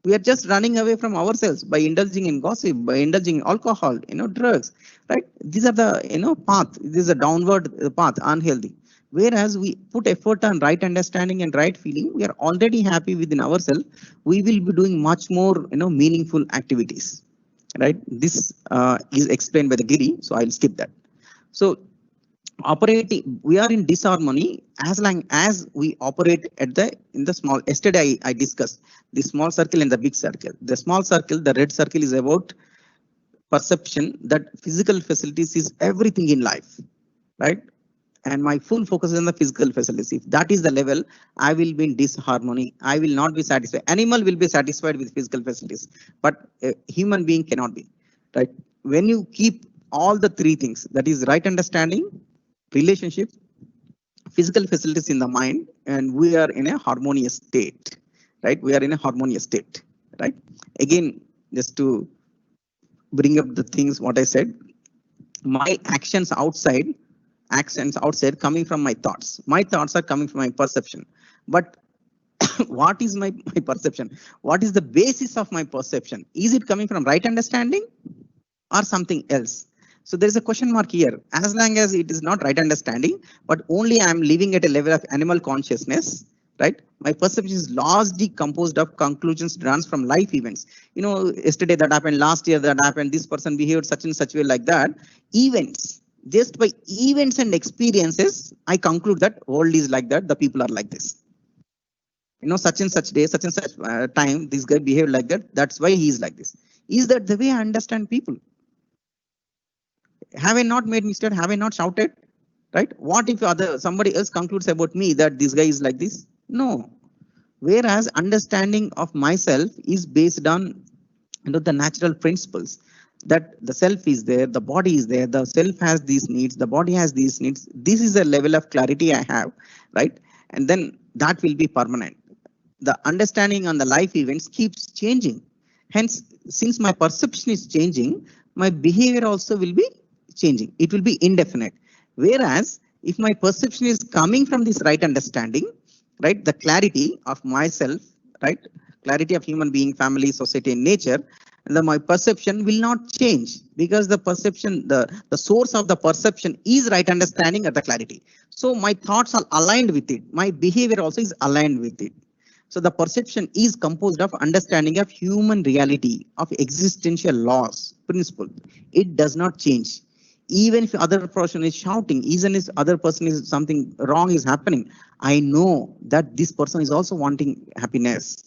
We are just running away from ourselves by indulging in gossip, by indulging in alcohol, drugs, right? These are the, path. This is a downward path, unhealthy. Whereas we put effort on right understanding and right feeling, we are already happy within ourselves. We will be doing much more, meaningful activities, right? This is explained by the Giri, so I'll skip that. So operating, we are in disharmony as long as we operate in the small. Yesterday I discussed the small circle and the big circle. The small circle, the red circle, is about perception that physical facilities is everything in life, right? And my full focus is on the physical facilities. If that is the level, I will be in disharmony. I will not be satisfied. Animal will be satisfied with physical facilities, but a human being cannot be, right? When you keep all the 3 things, that is right understanding, relationship, physical facilities in the mind, and we are in a harmonious state, right? We are in a harmonious state, right? Again, just to bring up the things what I said, my actions outside coming from my thoughts. My thoughts are coming from my perception. But what is my perception? What is the basis of my perception? Is it coming from right understanding or something else? So there is a question mark here. As long as it is not right understanding, but only I am living at a level of animal consciousness, right? My perception is largely composed of conclusions drawn from life events. You know, yesterday that happened, last year that happened, this person behaved such and such way, like that. Events, just by events and experiences, I conclude that world is like that, the people are like this. You know, such and such day, such and such time, this guy behaved like that. That's why he is like this. Is that the way I understand people? Have I not made mistake? Have I not shouted? Right? What if somebody else concludes about me that this guy is like this? No. Whereas understanding of myself is based on, you know, the natural principles, that the self is there, the body is there, the self has these needs, the body has these needs. This is a level of clarity I have, right? And then that will be permanent. The understanding on the life events keeps changing. Hence, since my perception is changing, my behavior also will be changing. It will be indefinite. Whereas if my perception is coming from this right understanding, right, the clarity of myself, right, clarity of human being, family, society, and nature, and then my perception will not change, because the perception, the source of the perception is right understanding of the clarity. So my thoughts are aligned with it. My behavior also is aligned with it. So the perception is composed of understanding of human reality, of existential laws, principle. It does not change. Even if other person is shouting, even if other person is something wrong is happening, I know that this person is also wanting happiness.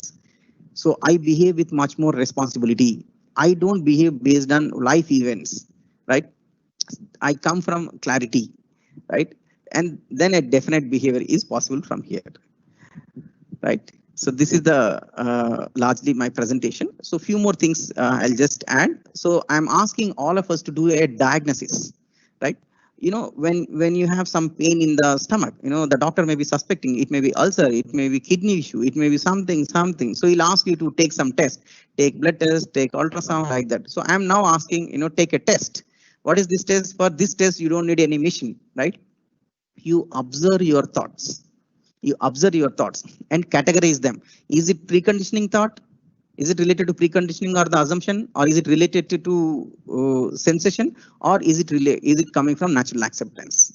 So I behave with much more responsibility. I don't behave based on life events, right? I come from clarity, right? And then a definite behavior is possible from here, right? So this is the largely my presentation. So few more things I'll just add. So I'm asking all of us to do a diagnosis, right? You know, when you have some pain in the stomach, you know, the doctor may be suspecting it may be ulcer, it may be kidney issue, it may be something. So he'll ask you to take some test, take blood test, take ultrasound, like that. So I'm now asking, you know, take a test. What is this test? For this test, you don't need any machine, right? You observe your thoughts. You observe your thoughts and categorize them. Is it preconditioning thought? Is it related to preconditioning or the assumption, or is it related to sensation, or is it coming from natural acceptance,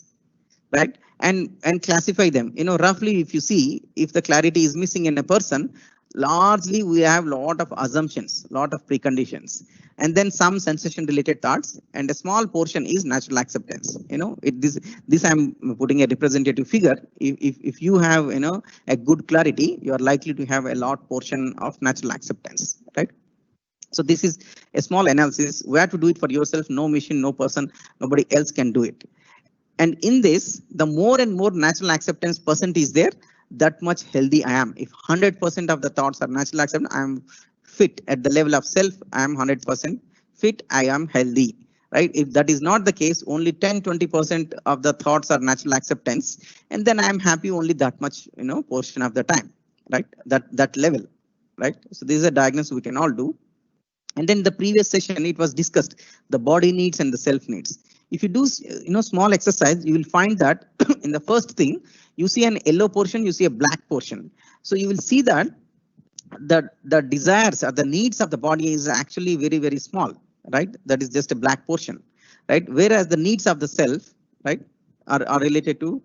right? And classify them. You know, roughly, if you see, if the clarity is missing in a person, largely we have lot of assumptions, lot of preconditions, and then some sensation related thoughts, and a small portion is natural acceptance. You know, this I'm putting a representative figure. If you have, you know, a good clarity, you are likely to have a lot portion of natural acceptance, right? So this is a small analysis. We have to do it for yourself. No machine, no person, nobody else can do it. And in this, the more and more natural acceptance percent is there, that much healthy I am. If 100% of the thoughts are natural acceptance, I am fit at the level of self. I am 100% fit. I am healthy, right? If that is not the case, only 10-20% of the thoughts are natural acceptance, and then I am happy only that much, you know, portion of the time, right? That level, right? So this is a diagnosis we can all do. And then the previous session, it was discussed the body needs and the self needs. If you do, you know, small exercise, you will find that in the first thing, you see an yellow portion, you see a black portion. So you will see that the desires or the needs of the body is actually very, very small, right? That is just a black portion, right? Whereas the needs of the self, right, are related to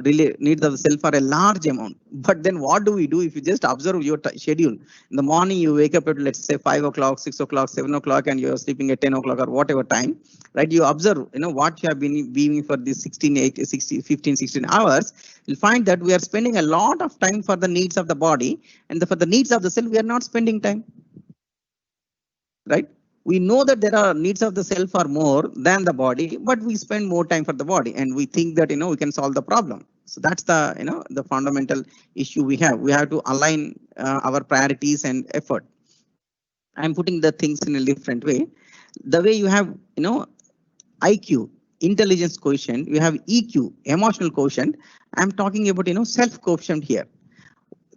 needs of the self are a large amount. But then what do we do if you just observe your schedule? In the morning, you wake up at, let's say, 5 o'clock, 6 o'clock, 7 o'clock, and you're sleeping at 10 o'clock or whatever time, right? You observe, you know, what you have been being for these 15, 16 hours. You'll find that we are spending a lot of time for the needs of the body, and for the needs of the self, we are not spending time, right? We know that there are needs of the self are more than the body, but we spend more time for the body, and we think that, you know, we can solve the problem. So that's the, you know, the fundamental issue we have. We have to align our priorities and effort. I'm putting the things in a different way. The way you have, you know, IQ, intelligence quotient, you have EQ, emotional quotient. I'm talking about, you know, self quotient here.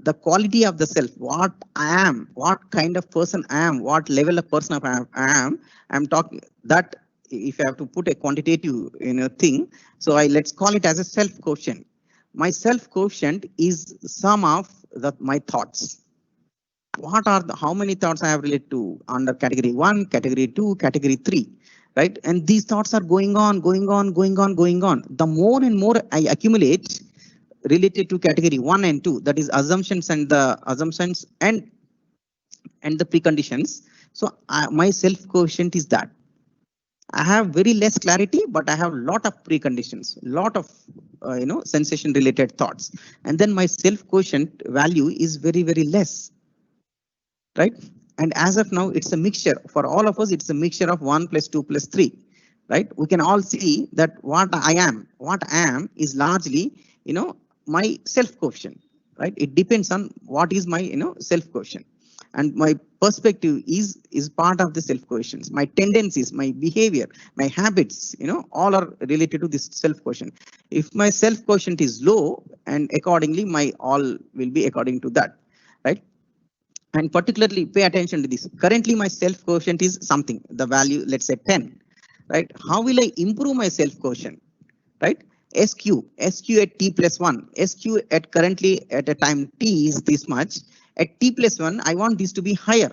The quality of the self, what I am, what kind of person I am, what level of person I am. I'm talking that if I have to put a quantitative, you know, thing, so let's call it as a self quotient. My self quotient is sum of my thoughts. What are how many thoughts I have related to under category 1, category 2, category 3. right? And these thoughts are going on, going on, going on, going on. The more and more I accumulate related to category 1 and 2, that is assumptions and the preconditions. So my self quotient is that I have very less clarity, but I have lot of preconditions, lot of sensation related thoughts, and then my self quotient value is very, very less, right? And as of now, it's a mixture for all of us. It's a mixture of 1 plus 2 plus 3, right? We can all see that what I am is largely my self quotient, right? It depends on what is my self quotient, and my perspective is part of the self quotient. My tendencies, my behavior, my habits, all are related to this self quotient. If my self quotient is low, and accordingly my all will be according to that, right? And particularly pay attention to this. Currently my self quotient is something, the value, let's say 10, right? How will I improve my self quotient, right? SQ at t plus 1, SQ at currently at a time t is this much. At t plus 1, I want this to be higher.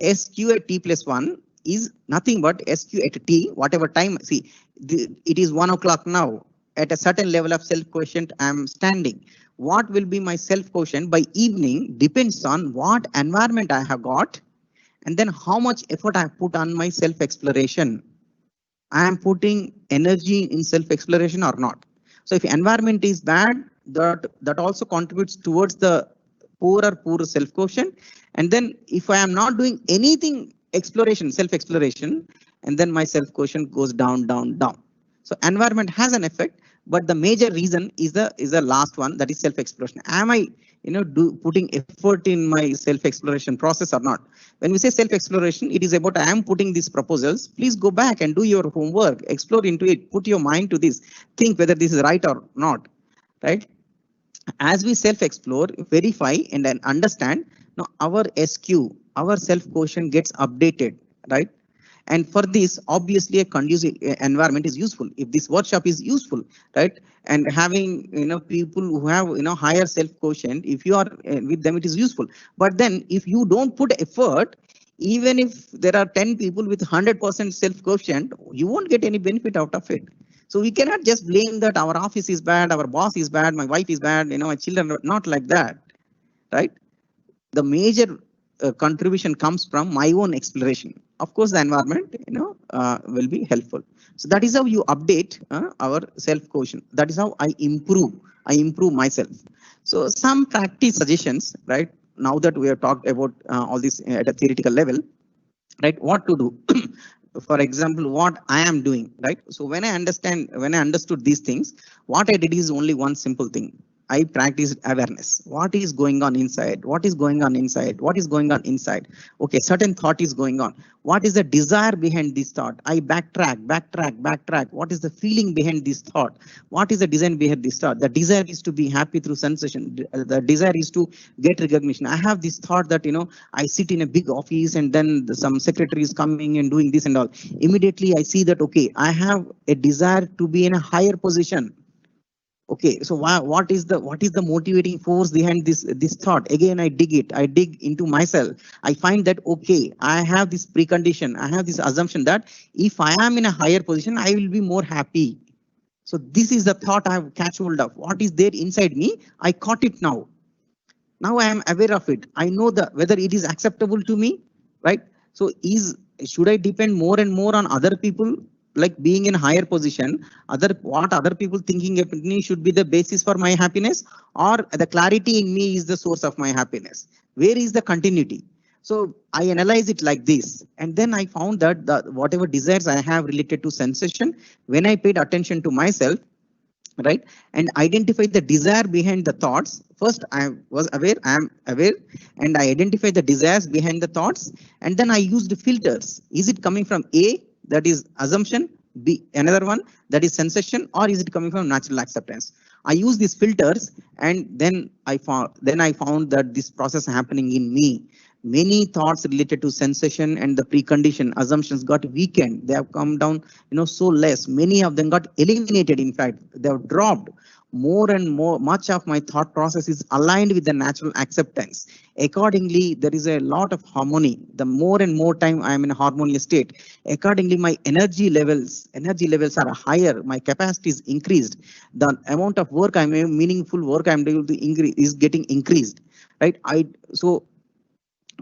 SQ at t plus 1 is nothing but SQ at t, whatever time. See, it is 1 o'clock now. At a certain level of self quotient, I am standing. What will be my self quotient by evening depends on what environment I have got, and then how much effort I put on my self exploration. I am putting energy in self exploration or not. So if environment is bad, that also contributes towards the poor self quotient. And then if I am not doing anything self exploration, and then my self quotient goes down. So environment has an effect, but the major reason is the last one, that is self exploration. Am I putting effort in my self exploration process or not? When we say self exploration, it is about I am putting these proposals. Please go back and do your homework, explore into it, put your mind to this, think whether this is right or not, right? As we self explore, verify and then understand, now our SQ, our self quotient gets updated, right? And for this, obviously a conducive environment is useful. If this workshop is useful, right? And having people who have higher self quotient, if you are with them, it is useful. But then if you don't put effort, even if there are 10 people with 100% self quotient, you won't get any benefit out of it. So we cannot just blame that our office is bad, our boss is bad, my wife is bad, my children, not like that, right? The major contribution comes from my own exploration. Of course, the environment, will be helpful. So that is how you update our self quotient. That is how I improve myself. So some practice suggestions, right? Now that we have talked about all this at a theoretical level, right? What to do? For example, what I am doing, right? So when I understood these things, what I did is only one simple thing. I practiced awareness. What is going on inside? What is going on inside? What is going on inside? Okay, certain thought is going on. What is the desire behind this thought? I backtrack. What is the feeling behind this thought? What is the design behind this thought? The desire is to be happy through sensation. The desire is to get recognition. I have this thought that, I sit in a big office and then some secretary is coming and doing this and all. Immediately I see that, okay, I have a desire to be in a higher position. Okay, so what is the motivating force behind this thought? Again, I dig into myself. I find that, okay, I have this precondition, I have this assumption that if I am in a higher position, I will be more happy. So this is the thought I have catch hold of. What is there inside me? I caught it now. Now I am aware of it. I know whether it is acceptable to me, right? So should I depend more and more on other people? Like being in higher position, what other people thinking of me should be the basis for my happiness, or the clarity in me is the source of my happiness? Where is the continuity? So I analyze it like this, and then I found that whatever desires I have related to sensation, when I paid attention to myself, right, and identify the desire behind the thoughts. First, I am aware, and I identify the desires behind the thoughts, and then I used filters. Is it coming from A, that is assumption, B, another one, that is sensation, or is it coming from natural acceptance? I use these filters, and then I found that this process happening in me. Many thoughts related to sensation and the precondition assumptions got weakened. They have come down, so less. Many of them got eliminated. In fact, they have dropped. more and more, much of my thought process is aligned with the natural acceptance. Accordingly, there is a lot of harmony. The more and more time I am in a harmonious state, accordingly, my energy levels are higher. My capacity is increased. The amount of work I'm meaningful work I'm doing to increase is getting increased, right? So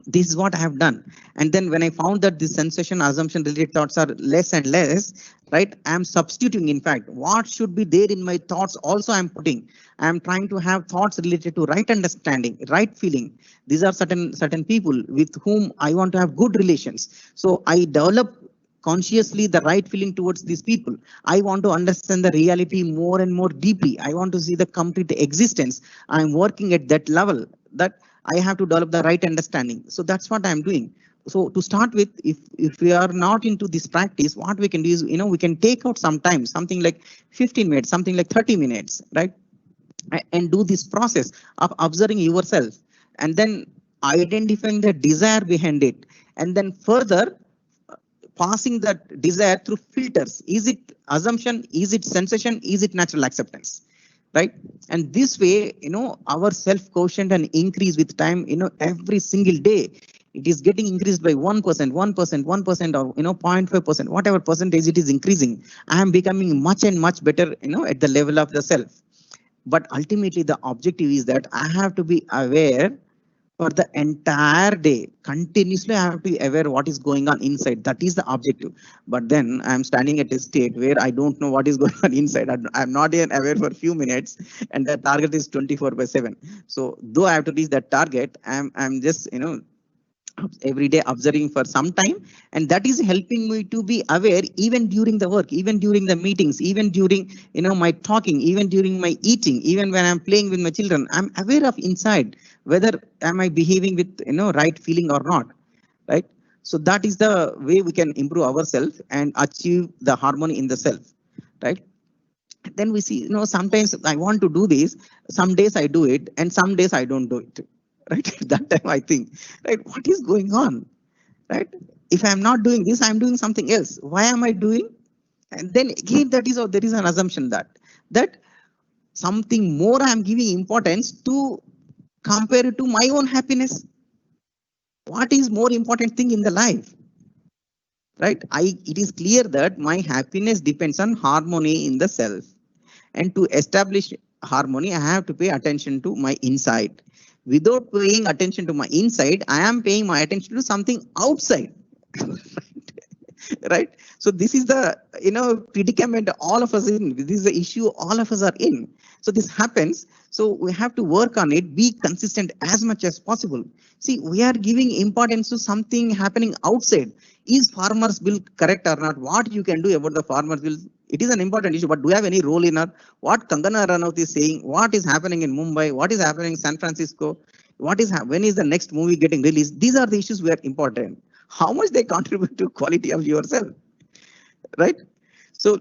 this is what I have done. And then when I found that the sensation assumption related thoughts are less and less, right, I am substituting. In fact, what should be there in my thoughts also I'm putting. I am trying to have thoughts related to right understanding, right feeling. These are certain people with whom I want to have good relations. So I develop consciously the right feeling towards these people. I want to understand the reality more and more deeply. I want to see the complete existence. I'm working at that level that I have to develop the right understanding. So that's what I'm doing. So to start with, if we are not into this practice, what we can do is, we can take out some time, something like 15 minutes, something like 30 minutes, right? And do this process of observing yourself and then identifying the desire behind it. And then further passing that desire through filters. Is it assumption? Is it sensation? Is it natural acceptance? Right? And this way, our self quotient and increase with time, every single day, it is getting increased by 1%, 1%, 1%, or 0.5%, whatever percentage it is increasing. I am becoming much and much better, at the level of the self. But ultimately, the objective is that I have to be aware for the entire day. Continuously, I have to be aware what is going on inside. That is the objective. But then I'm standing at a state where I don't know what is going on inside. I'm not even aware for a few minutes, and the target is 24/7. So though I have to reach that target, I'm just every day observing for some time, and that is helping me to be aware even during the work, even during the meetings, even during my talking, even during my eating, even when I'm playing with my children. I'm aware of inside whether am I behaving with right feeling or not, right? So that is the way we can improve ourselves and achieve the harmony in the self, right? Then we see, sometimes I want to do this, some days I do it, and some days I don't do it, right? That time I think, right, what is going on, right? If I'm not doing this, I'm doing something else. Why am I doing? And then again, there is an assumption that something more I'm giving importance to compare it to my own happiness. What is more important thing in the life, right? It is clear that my happiness depends on harmony in the self, and to establish harmony, I have to pay attention to my inside. Without paying attention to my inside, I am paying my attention to something outside. Right? So this is the predicament all of us in. This is the issue all of us are in. So this happens. So we have to work on it, be consistent as much as possible. See, we are giving importance to something happening outside. Is farmers bill correct or not? What you can do about the farmers bill? It is an important issue, but do you have any role in it? What Kangana Ranaut is saying? What is happening in Mumbai? What is happening in San Francisco? When is the next movie getting released? These are the issues that are important. How much they contribute to quality of yourself, right? So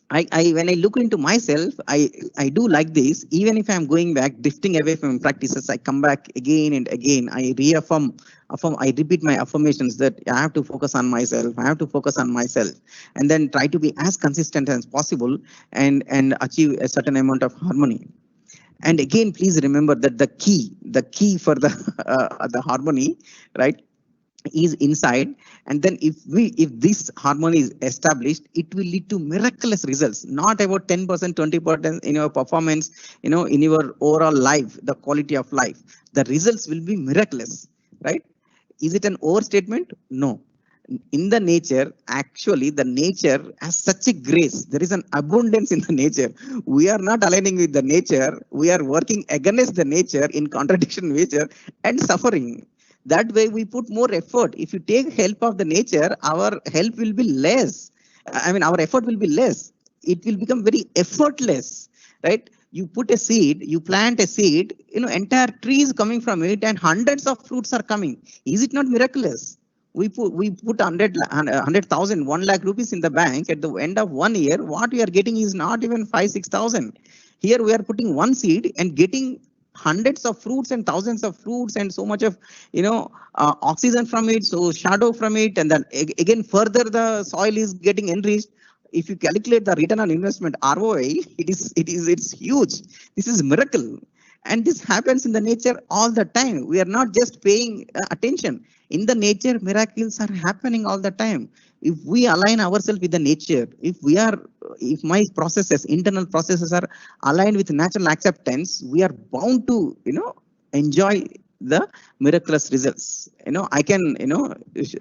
I when I look into myself, I do like this. Even if I'm going back, drifting away from practices, I come back again and again. I I repeat my affirmations that I have to focus on myself. I have to focus on myself, and then try to be as consistent as possible and achieve a certain amount of harmony. And again, please remember that the key for the harmony, right, is inside. And then if this harmony is established, it will lead to miraculous results, not about 10%, 20% in your performance, in your overall life, the quality of life. The results will be miraculous, right? Is it an overstatement? No. In the nature, actually, the nature has such a grace. There is an abundance in the nature. We are not aligning with the nature. We are working against the nature, in contradiction with nature, and suffering. That way we put more effort. If you take help of the nature, our help will be less. I mean, our effort will be less. It will become very effortless, right? You put a seed, you plant a seed, entire trees coming from it, and hundreds of fruits are coming. Is it not miraculous? We put 100,000, 1 lakh rupees in the bank. At the end of 1 year, what we are getting is not even 5,000-6,000. Here we are putting one seed and getting hundreds of fruits and thousands of fruits and so much of oxygen from it, so shadow from it, and then again further the soil is getting enriched. if you calculate the return on investment ROI, it's huge. This is miracle. And this happens in the nature all the time. We are not just paying attention. In the nature, miracles are happening all the time. If we align ourselves with the nature, if my processes, internal processes are aligned with natural acceptance, we are bound to, enjoy the miraculous results. I can,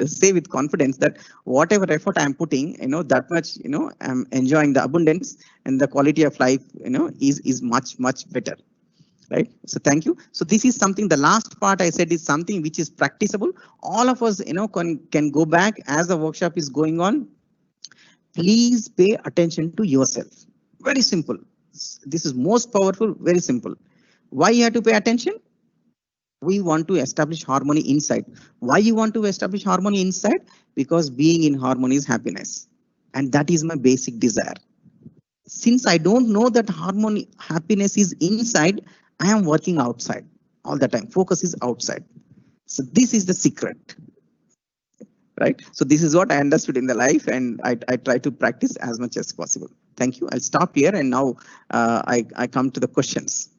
say with confidence that whatever effort I'm putting, that much, I'm enjoying the abundance, and the quality of life, is much, much better. Right. So thank you. So this is something, the last part I said is something which is practicable. All of us, can go back as the workshop is going on. Please pay attention to yourself. Very simple. This is most powerful, very simple. Why you have to pay attention? We want to establish harmony inside. Why you want to establish harmony inside? Because being in harmony is happiness. And that is my basic desire. Since I don't know that harmony, happiness is inside, I am working outside all the time. Focus is outside. So this is the secret, right? So this is what I understood in the life, and I try to practice as much as possible. Thank you. I'll stop here, and now I come to the questions.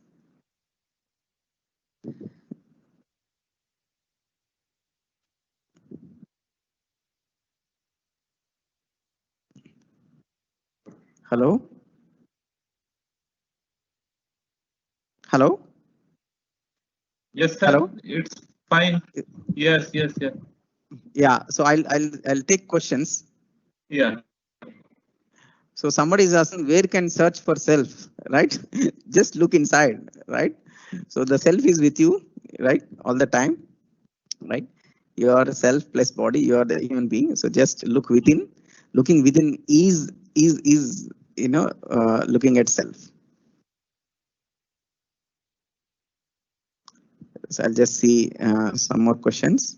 Hello? Hello? Yes, sir. Hello? It's fine. Yes. Yeah. So I'll take questions. Yeah. So somebody is asking, where can search for self, right? Just look inside, right? So the self is with you, right? All the time, right? You are self plus body, you are the human being. So just look within. Looking within is looking at self. So I'll just see some more questions.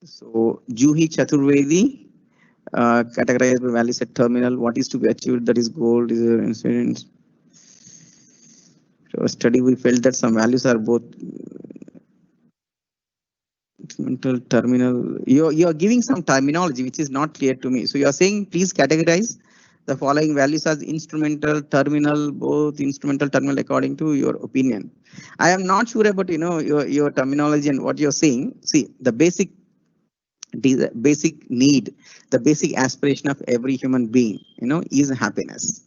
So Juhi Chaturvedi, categorized by values at terminal. What is to be achieved? That is goal. Is there incidents? So study, we felt that some values are both mental terminal. You're giving some terminology which is not clear to me. So you are saying please categorize the following values as instrumental, terminal, both instrumental, terminal according to your opinion. I am not sure about your terminology and what you're saying. See, the basic need, the basic aspiration of every human being, is happiness.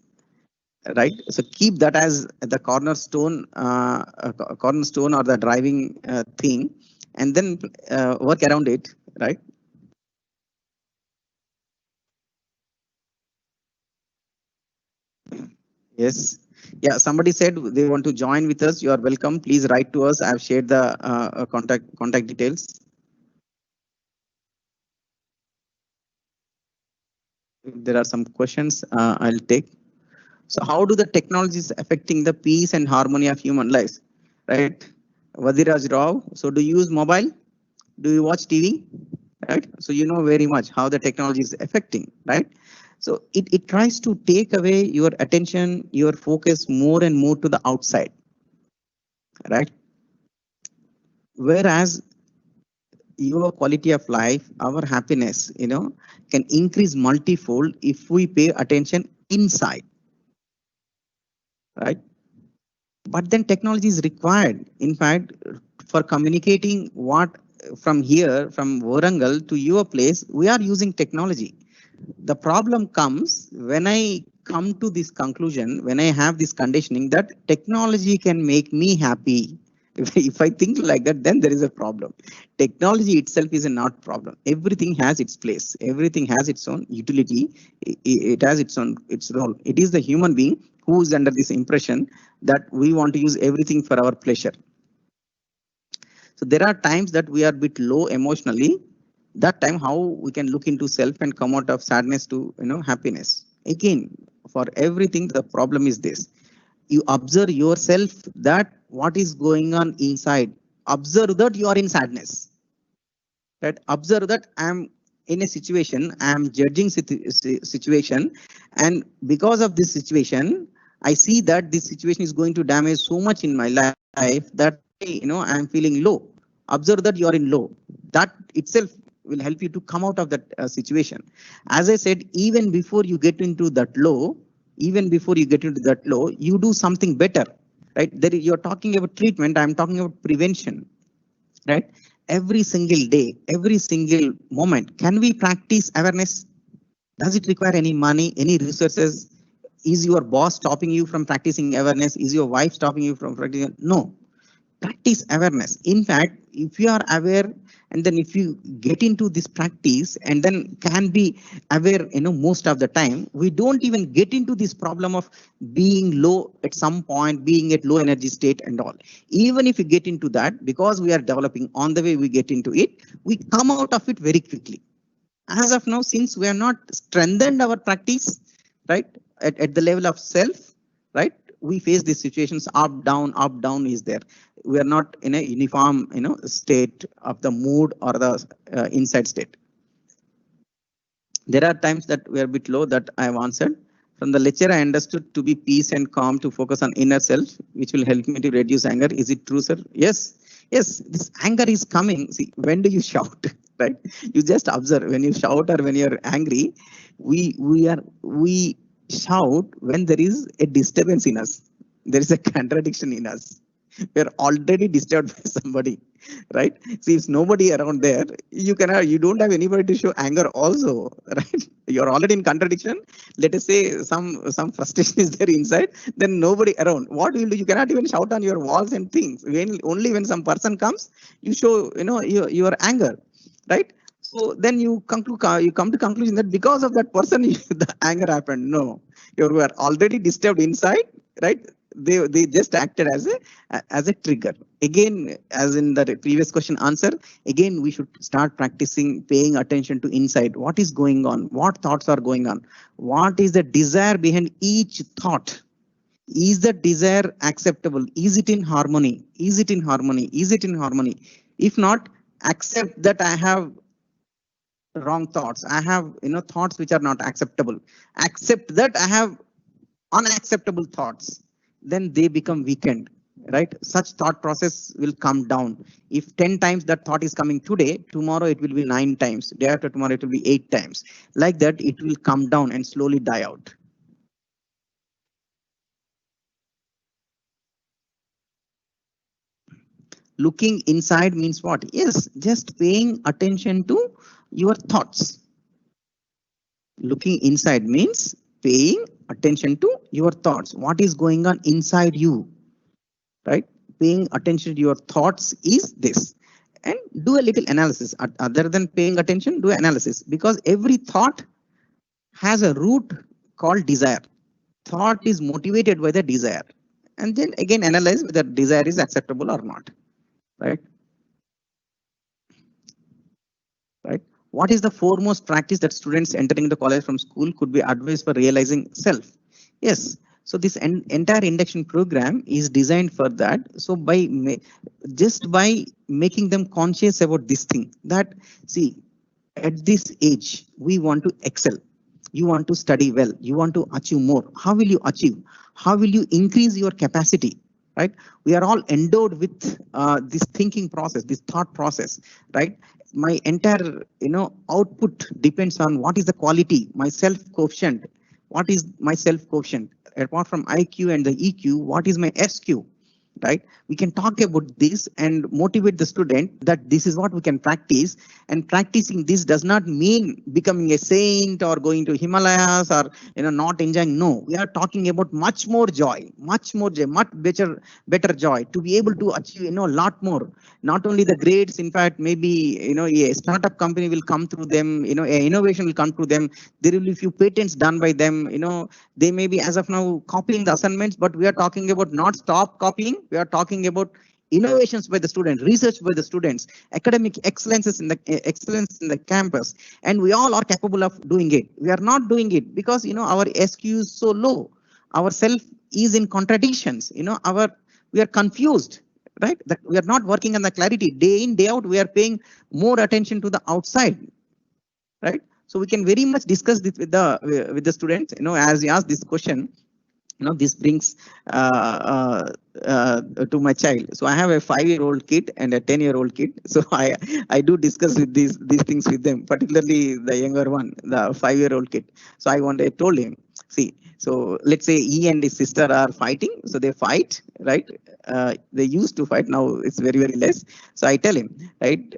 Right. So keep that as the cornerstone or the driving thing, and then work around it. Right. Yes. Yeah. Somebody said they want to join with us. You are welcome. Please write to us. I've shared the contact details. If there are some questions, I'll take. So how do the technologies affecting the peace and harmony of human lives? Right. Vadiraj Rao. So do you use mobile? Do you watch TV? Right. So you know very much how the technology is affecting, right? So it tries to take away your attention, your focus more and more to the outside, right? Whereas your quality of life, our happiness, can increase multifold if we pay attention inside, right? But then technology is required, in fact, for communicating what from here, from Warangal to your place, we are using technology. The problem comes when I come to this conclusion, when I have this conditioning that technology can make me happy. If I think like that, then there is a problem. Technology itself is a not problem. Everything has its place. Everything has its own utility. It has its role. It is the human being who is under this impression that we want to use everything for our pleasure. So there are times that we are a bit low emotionally. That time how we can look into self and come out of sadness to happiness. Again, for everything the problem is this. You observe yourself, that what is going on inside. Observe that you are in sadness. Right? Observe that I am in a situation, I am judging situation, and because of this situation, I see that this situation is going to damage so much in my life that I am feeling low. observe that you are in low. That itself will help you to come out of that situation. As I said, even before you get into that low, you do something better, right? You're talking about treatment. I'm talking about prevention, right? Every single day, every single moment, can we practice awareness? Does it require any money, any resources? Is your boss stopping you from practicing awareness? Is your wife stopping you from practicing? No. Practice awareness. In fact, if you are aware, and then if you get into this practice and then can be aware, most of the time, we don't even get into this problem of being low at some point, being at low energy state and all. Even if we get into that, because we are developing on the way we get into it, we come out of it very quickly. As of now, since we are not strengthened our practice, right, at the level of self, right, we face these situations up, down is there. We are not in a uniform, state of the mood or the inside state. There are times that we are a bit low, that I have answered. From the lecture, I understood to be peace and calm, to focus on inner self, which will help me to reduce anger. Is it true, sir? Yes. Yes, this anger is coming. See, when do you shout? Right? You just observe when you shout or when you're angry. We shout when there is a disturbance in us. There is a contradiction in us. We're already disturbed by somebody, right? See, if nobody around there, you don't have anybody to show anger also, right? You're already in contradiction. Let us say some frustration is there inside, then nobody around. What will you do? You cannot even shout on your walls and things. Only when some person comes, you show, your anger, right? So then you come to conclusion that because of that person, the anger happened. No, you were already disturbed inside, right? They just acted as a trigger. Again, as in the previous question answer, again we should start practicing paying attention to inside. What is going on? What thoughts are going on? What is the desire behind each thought? Is the desire acceptable? Is it in harmony? Is it in harmony? Is it in harmony? If not, accept that I have wrong thoughts. I have thoughts which are not acceptable. Accept that I have unacceptable thoughts. Then they become weakened, right? Such thought process will come down. If 10 times that thought is coming today, tomorrow it will be 9 times. Day after tomorrow it will be 8 times. Like that, it will come down and slowly die out. Looking inside means what? Yes, just paying attention to your thoughts. Looking inside means paying attention to your thoughts. What is going on inside you, right? Paying attention to your thoughts is this. And do a little analysis. Other than paying attention, do analysis, because every thought has a root called desire. Thought is motivated by the desire. And then again analyze whether desire is acceptable or not, right? Right. What is the foremost practice that students entering the college from school could be advised for realizing self? Yes. So this entire induction program is designed for that. So just by making them conscious about this thing, that see, at this age, we want to excel. You want to study well. You want to achieve more. How will you achieve? How will you increase your capacity? Right? We are all endowed with this thinking process, this thought process, right? My entire output depends on what is the quality, my self quotient. What is my self quotient? Apart from IQ and the EQ, what is my SQ? Right? We can talk about this and motivate the student that this is what we can practice, and practicing this does not mean becoming a saint or going to Himalayas or not enjoying. No, we are talking about much more joy, much better joy, to be able to achieve a lot more. Not only the grades, in fact, maybe a startup company will come through them, a innovation will come through them. There will be few patents done by them. They may be as of now copying the assignments, but we are talking about not stop copying. We are talking about innovations by the students, research by the students, academic excellence in the campus, and we all are capable of doing it. We are not doing it because our SQ is so low. Our self is in contradictions. We are confused, right? That we are not working on the clarity. Day in, day out, we are paying more attention to the outside, right? So we can very much discuss this with the students. As you asked this question, This brings to my child. So I have a 5-year-old kid and a 10-year-old kid. So I do discuss with these things with them, particularly the younger one, the 5-year-old kid. So I told him, see, so let's say he and his sister are fighting. So they fight, right? They used to fight. Now it's very, very less. So I tell him, right?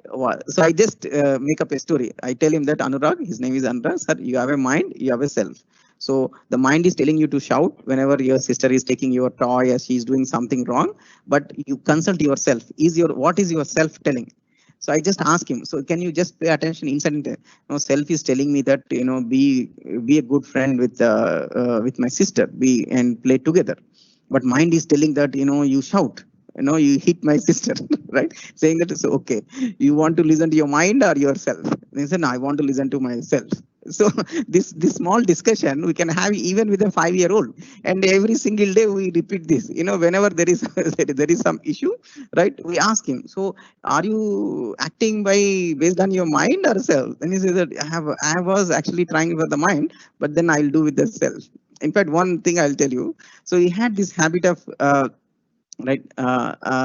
So I just make up a story. I tell him that Anurag, his name is Anurag, sir, you have a mind, you have a self. So the mind is telling you to shout whenever your sister is taking your toy or she is doing something wrong, but you consult yourself. What is your self telling? So I just ask him. So can you just pay attention inside? Self is telling me that be a good friend with my sister, be and play together. But mind is telling that you shout. You hit my sister, right? Saying that it's okay. You want to listen to your mind or yourself? They say, no, I want to listen to myself. So this small discussion we can have even with a 5-year-old, and every single day we repeat this. Whenever there is there is some issue, right? We ask him. So are you acting based on your mind or self? And he says that I was actually trying with the mind, but then I'll do with the self. In fact, one thing I'll tell you. So he had this habit of right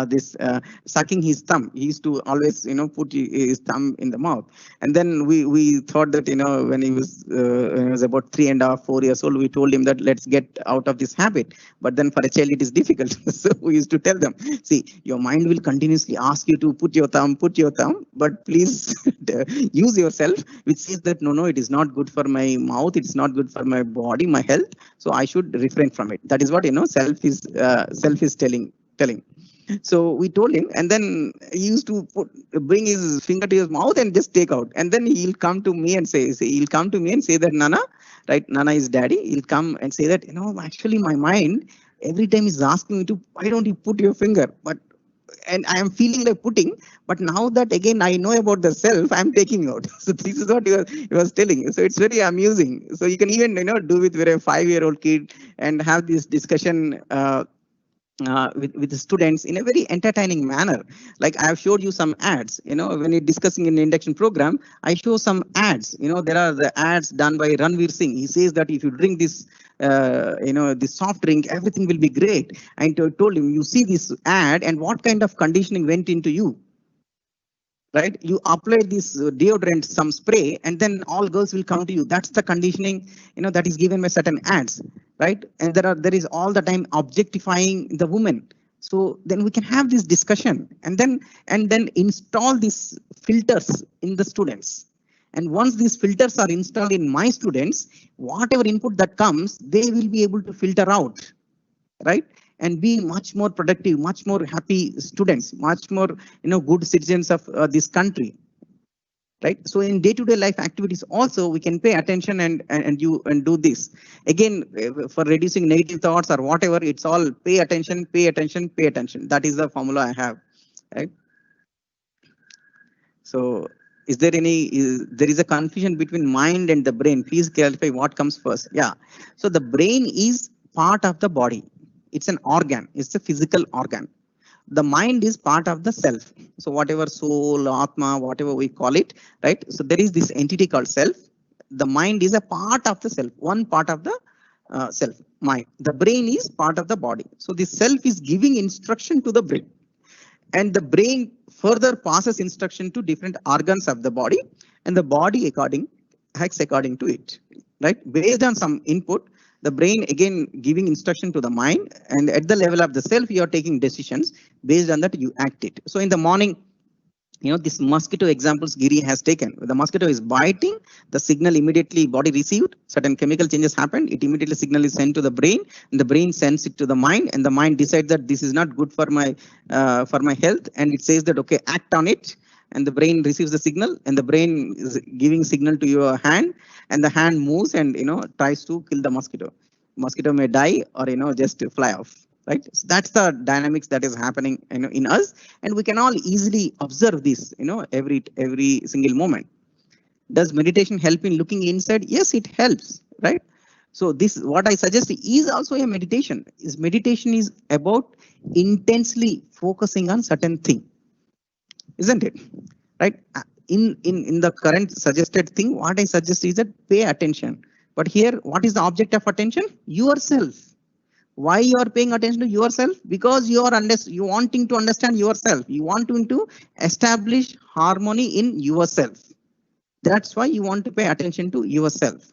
this sucking his thumb. He used to always put his thumb in the mouth, and then we thought that when he was about 3.5-4 years old, we told him that let's get out of this habit. But then for a child it is difficult. So we used to tell them, see, your mind will continuously ask you to put your thumb, but please use yourself, which says that no, it is not good for my mouth, it's not good for my body, my health, so I should refrain from it. That is what self is telling. So we told him, and then he used to bring his finger to his mouth and just take out, and then he'll come to me and say that Nana, right? Nana is daddy. He'll come and say that actually my mind every time is asking me to, why don't you put your finger? But and I am feeling like putting, but now that again I know about the self, I'm taking out. So this is what he was telling. So it's very amusing. So you can even do with a 5-year-old kid and have this discussion with the students in a very entertaining manner. Like I have showed you some ads, when you're discussing in the induction program, I show some ads. There are the ads done by Ranveer Singh. He says that if you drink this, this soft drink, everything will be great. I told him, you see this ad and what kind of conditioning went into you? Right, you apply this deodorant, some spray, and then all girls will come to you. That's the conditioning, that is given by certain ads, right? And there is all the time objectifying the woman. So then we can have this discussion, and then install these filters in the students. And once these filters are installed in my students, whatever input that comes, they will be able to filter out, right? And be much more productive, much more happy students, much more good citizens of this country, right? So in day-to-day life activities also we can pay attention and do this again for reducing negative thoughts or whatever. It's all pay attention, pay attention, pay attention. That is the formula I have, right? So is there there is a confusion between mind and the brain? Please clarify what comes first. Yeah, so the brain is part of the body. It's an organ. It's a physical organ. The mind is part of the self. So whatever soul, atma, whatever we call it, right? So there is this entity called self. The mind is a part of the self, one part of the self, mind. The brain is part of the body. So the self is giving instruction to the brain, and the brain further passes instruction to different organs of the body, and the body acts according to it, right? Based on some input, the brain again giving instruction to the mind, and at the level of the self you are taking decisions. Based on that you act it. So in the morning, this mosquito examples Giri has taken. The mosquito is biting, the signal immediately body received, certain chemical changes happen, it immediately signal is sent to the brain, and the brain sends it to the mind, and the mind decides that this is not good for my health, and it says that okay, act on it. And the brain receives the signal, and the brain is giving signal to your hand, and the hand moves and tries to kill the mosquito. Mosquito may die or just fly off, right? So that's the dynamics that is happening in us, and we can all easily observe this every single moment. Does meditation help in looking inside? Yes, it helps, right? So this, what I suggest, is also a meditation. Meditation is about intensely focusing on certain thing, isn't it? Right? In the current suggested thing, what I suggest is that pay attention. But here, what is the object of attention? Yourself. Why you are paying attention to yourself? Because you are you wanting to understand yourself. You want to establish harmony in yourself. That's why you want to pay attention to yourself.